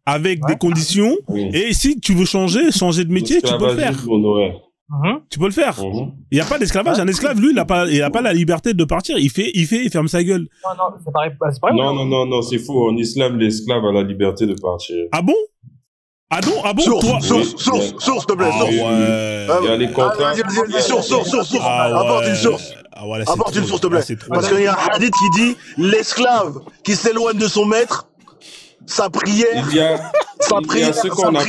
A: avec des conditions, et si tu veux changer de métier, tu peux le faire. Tu peux le faire. Il n'y a pas d'esclavage. Un esclave, lui, il a pas la liberté de partir. Il ferme sa gueule.
G: Non, c'est pareil.
B: Non, c'est faux. En islam, l'esclave a la liberté de partir.
A: Ah bon?
E: Source, s'il te plaît, source.
B: Il y a les contrats.
E: Vas-y, source. Apporte une source. Apporte une source, s'il te plaît. Parce qu'il y a un hadith qui dit, l'esclave qui s'éloigne de son maître, sa prière n'est pas valable.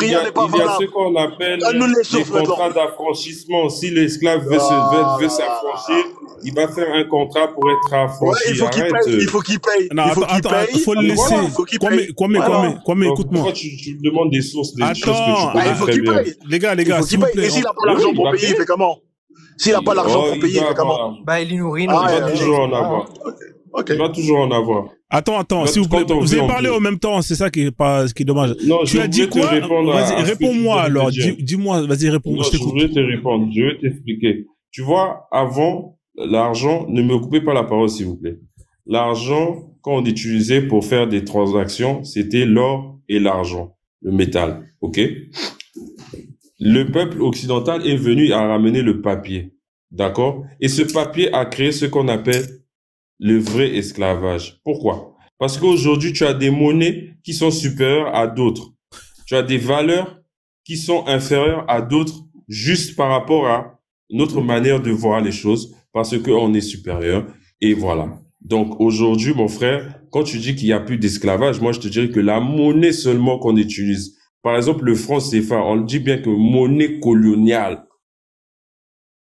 B: Il y a ce qu'on appelle les contrats d'affranchissement. Si l'esclave veut s'affranchir, il va faire un contrat pour être affranchi.
E: Il faut qu'il paye.
A: Non, il faut le laisser. Kwame, écoute-moi.
B: Pourquoi tu me demandes des sources, des choses que tu connais
E: il faut qu'il paye.
A: Les gars, s'il vous plaît.
E: Et s'il n'a pas l'argent pour payer, il fait comment? S'il n'a pas l'argent pour payer, il fait comment?
G: Il nourrit.
B: Il va toujours en avoir. Il va toujours en avoir.
A: Attends, s'il vous plaît. Vous avez parlé en même temps, c'est ça qui est dommage.
B: Non,
A: tu as dit quoi? Vas-y, réponds-moi alors. Dis-moi, vas-y, réponds.
B: Je voulais te répondre. Je vais t'expliquer. Tu vois, avant, l'argent, ne me coupez pas la parole, s'il vous plaît. L'argent, quand on utilisait pour faire des transactions, c'était l'or et l'argent, le métal. OK? Le peuple occidental est venu à ramener le papier. D'accord? Et ce papier a créé ce qu'on appelle le vrai esclavage. Pourquoi? Parce qu'aujourd'hui, tu as des monnaies qui sont supérieures à d'autres. Tu as des valeurs qui sont inférieures à d'autres juste par rapport à notre manière de voir les choses parce qu'on est supérieur. Et voilà. Donc aujourd'hui, mon frère, quand tu dis qu'il n'y a plus d'esclavage, moi je te dirais que la monnaie seulement qu'on utilise, par exemple le franc CFA, on le dit bien que monnaie coloniale.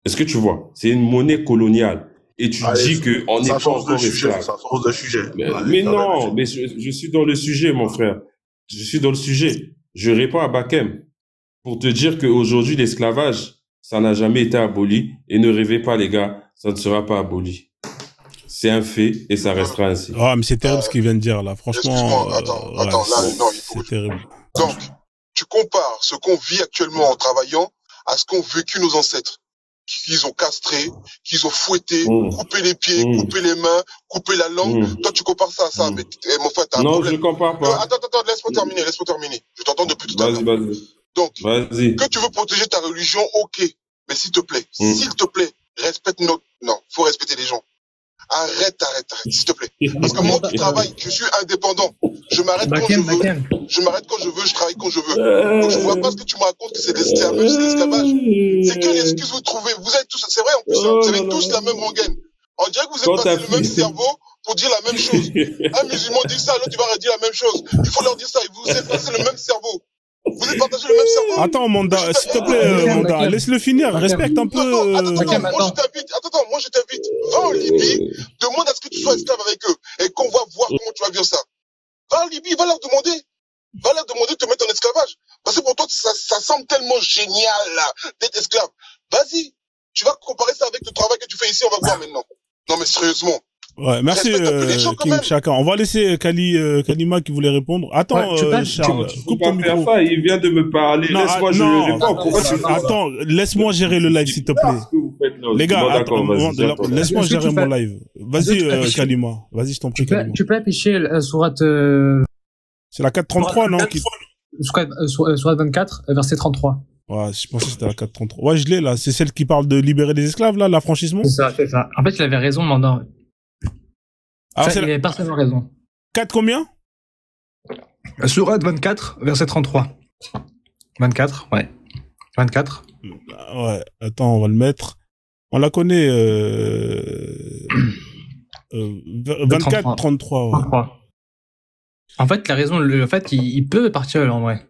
B: Est-ce que tu vois? C'est une monnaie coloniale. Et tu dis que on n'est pas encore esclave.
C: Ça change de sujet.
B: Mais non, mais je suis dans le sujet, mon frère. Je suis dans le sujet. Je réponds à Bakem pour te dire qu'aujourd'hui, l'esclavage, ça n'a jamais été aboli. Et ne rêvez pas, les gars, ça ne sera pas aboli. C'est un fait et ça restera ainsi.
A: Ah, mais c'est terrible ce qu'il vient de dire, là. Franchement.
H: Attends, là, non, il faut.
A: C'est terrible.
H: Donc, tu compares ce qu'on vit actuellement en travaillant à ce qu'ont vécu nos ancêtres. Qu'ils ont castré, qu'ils ont fouetté, coupé les pieds, coupé les mains, coupé la langue. Toi, tu compares ça à ça. Mais, mon frère, t'as un problème.
B: Non, je compare pas.
H: Attends, laisse-moi terminer. Je t'entends depuis tout à l'heure.
B: Vas-y.
H: Donc, que tu veux protéger ta religion, ok. Mais s'il te plaît, respecte notre... Non, faut respecter les gens. Arrête, s'il te plaît. Parce que moi, qui travaille, je suis indépendant. Je m'arrête quand je veux. Je travaille quand je veux. Donc, je vois pas ce que tu me racontes que c'est de l'esclavage. C'est quelle excuse vous trouvez? Vous êtes tous, c'est vrai, en plus, vous avez tous la même rengaine. On dirait que vous êtes passé le même cerveau pour dire la même chose. Un musulman dit ça, l'autre, il va dire la même chose. Il faut leur dire ça. Vous êtes passé le même cerveau. Vous êtes partagé le même cerveau.
A: Attends, Manda, s'il te plaît, Manda, laisse-le finir, respecte un peu.
H: Attends, moi je t'invite, va en Libye, demande à ce que tu sois esclave avec eux, et qu'on va voir comment tu vas vivre ça. Va en Libye, va leur demander de te mettre en esclavage. Parce que pour toi, ça semble tellement génial, là, d'être esclave. Vas-y, tu vas comparer ça avec le travail que tu fais ici, on va voir maintenant. Non mais sérieusement.
A: Ouais, merci King Chaka. On va laisser Kalima qui voulait répondre. Attends, Charles, coupe ton micro.
B: Ça, il vient de me parler. Laisse-moi je
A: Attends, laisse-moi gérer le live, s'il te plaît. Les gars, laisse-moi gérer mon live. Vas-y, Kalima. Vas-y, je t'en prie.
D: Tu peux afficher la sourate...
A: C'est la 433, non?
D: Sourate 24, verset 33.
A: Ouais, je pensais que c'était la 433. Ouais, je l'ai, là. C'est celle qui parle de libérer les esclaves, là, l'affranchissement?
D: C'est ça. En fait, il avait raison, Mandat. Il avait parfaitement raison.
A: 4 combien?
D: Sourate 24, verset 33. 24, ouais. 24.
A: Ouais, attends, on va le mettre. On la connaît, 24, 33, ouais.
D: 33. En fait, il a raison, le fait, il peut partir en vrai.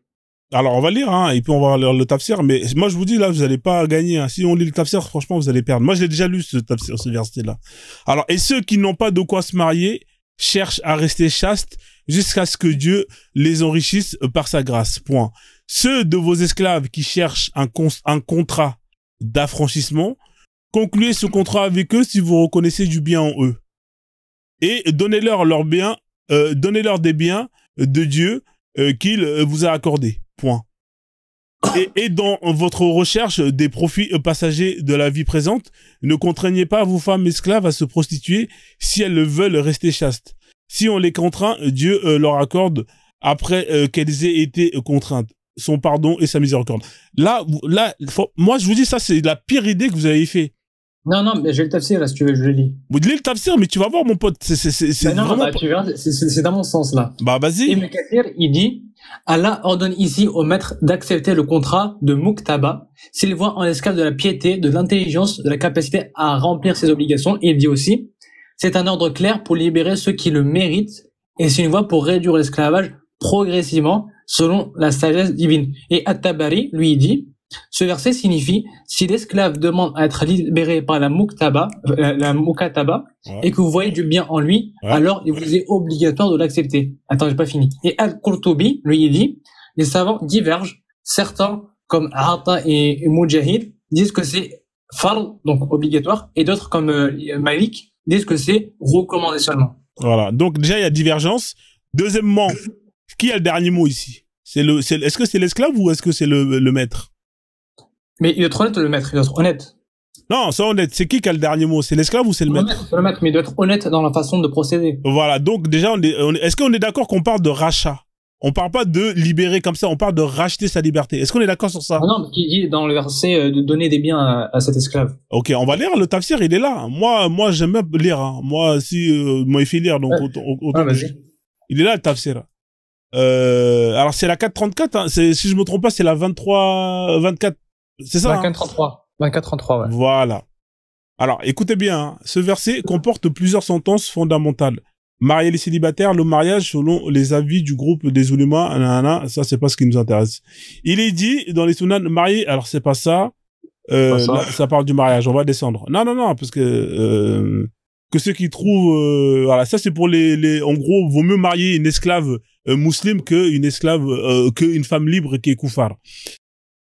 A: Alors, on va lire, hein, et puis on va lire le tafsir, mais moi, je vous dis, là, vous allez pas gagner, hein. Si on lit le tafsir, franchement, vous allez perdre. Moi, je l'ai déjà lu, ce tafsir, ce verset-là. Alors, et ceux qui n'ont pas de quoi se marier cherchent à rester chastes jusqu'à ce que Dieu les enrichisse par sa grâce. Point. Ceux de vos esclaves qui cherchent un contrat d'affranchissement, concluez ce contrat avec eux si vous reconnaissez du bien en eux. Et donnez-leur leurs biens, donnez-leur des biens de Dieu qu'il vous a accordés. Point. Et dans votre recherche des profits passagers de la vie présente, ne contraignez pas vos femmes esclaves à se prostituer si elles veulent rester chastes. Si on les contraint, Dieu leur accorde, après qu'elles aient été contraintes, son pardon et sa miséricorde. Là, moi je vous dis, ça c'est la pire idée que vous avez fait.
D: Non, mais j'ai le tafsir là, si tu veux, je le lis.
A: Vous lis le tafsir, mais tu vas voir, mon pote, c'est
D: non, vraiment... tu verras, c'est dans mon sens, là.
A: Bah, vas-y.
D: Ibn Kathir, il dit, Allah ordonne ici au maître d'accepter le contrat de Muktaba s'il voit en esclave de la piété, de l'intelligence, de la capacité à remplir ses obligations. Et il dit aussi, c'est un ordre clair pour libérer ceux qui le méritent et c'est une voie pour réduire l'esclavage progressivement selon la sagesse divine. Et At-Tabari, lui, il dit, ce verset signifie, si l'esclave demande à être libéré par la Mukataba, et que vous voyez du bien en lui, alors il vous est obligatoire de l'accepter. Attends, j'ai pas fini. Et Al-Qurtubi, lui, il dit, les savants divergent. Certains, comme Ata et Mujahid, disent que c'est fard, donc obligatoire, et d'autres, comme Malik, disent que c'est recommandé seulement.
A: Voilà. Donc, déjà, il y a divergence. Deuxièmement, qui a le dernier mot ici? Est-ce que c'est l'esclave ou est-ce que c'est le maître?
D: Mais il doit être honnête, le maître, il doit être honnête.
A: Non, c'est honnête. C'est qui a le dernier mot? C'est l'esclave ou c'est le maître?
D: C'est le maître, mais il doit être honnête dans la façon de procéder.
A: Voilà. Donc, déjà, est-ce qu'on est d'accord qu'on parle de rachat? On parle pas de libérer comme ça, on parle de racheter sa liberté. Est-ce qu'on est d'accord sur ça?
D: Non, parce qu'il dit dans le verset de donner des biens à cet esclave.
A: Ok, on va lire le tafsir, il est là. Moi, j'aime bien lire. Hein. Moi, moi, il fait lire, donc
D: vas-y.
A: Il est là le tafsir. Alors c'est la 434. Hein. Si je me trompe pas, c'est la 24. C'est ça?
D: 2433. 2433, ouais.
A: Voilà. Alors, écoutez bien. Hein. Ce verset comporte plusieurs sentences fondamentales. Marier les célibataires, le mariage selon les avis du groupe des oulémas, ça c'est pas ce qui nous intéresse. Il est dit dans les sunan marier, alors c'est pas ça, là, ça parle du mariage, on va descendre. Non, parce que ceux qui trouvent, voilà, ça c'est pour en gros, vaut mieux marier une esclave musulmane qu'une esclave, qu'une femme libre qui est koufar.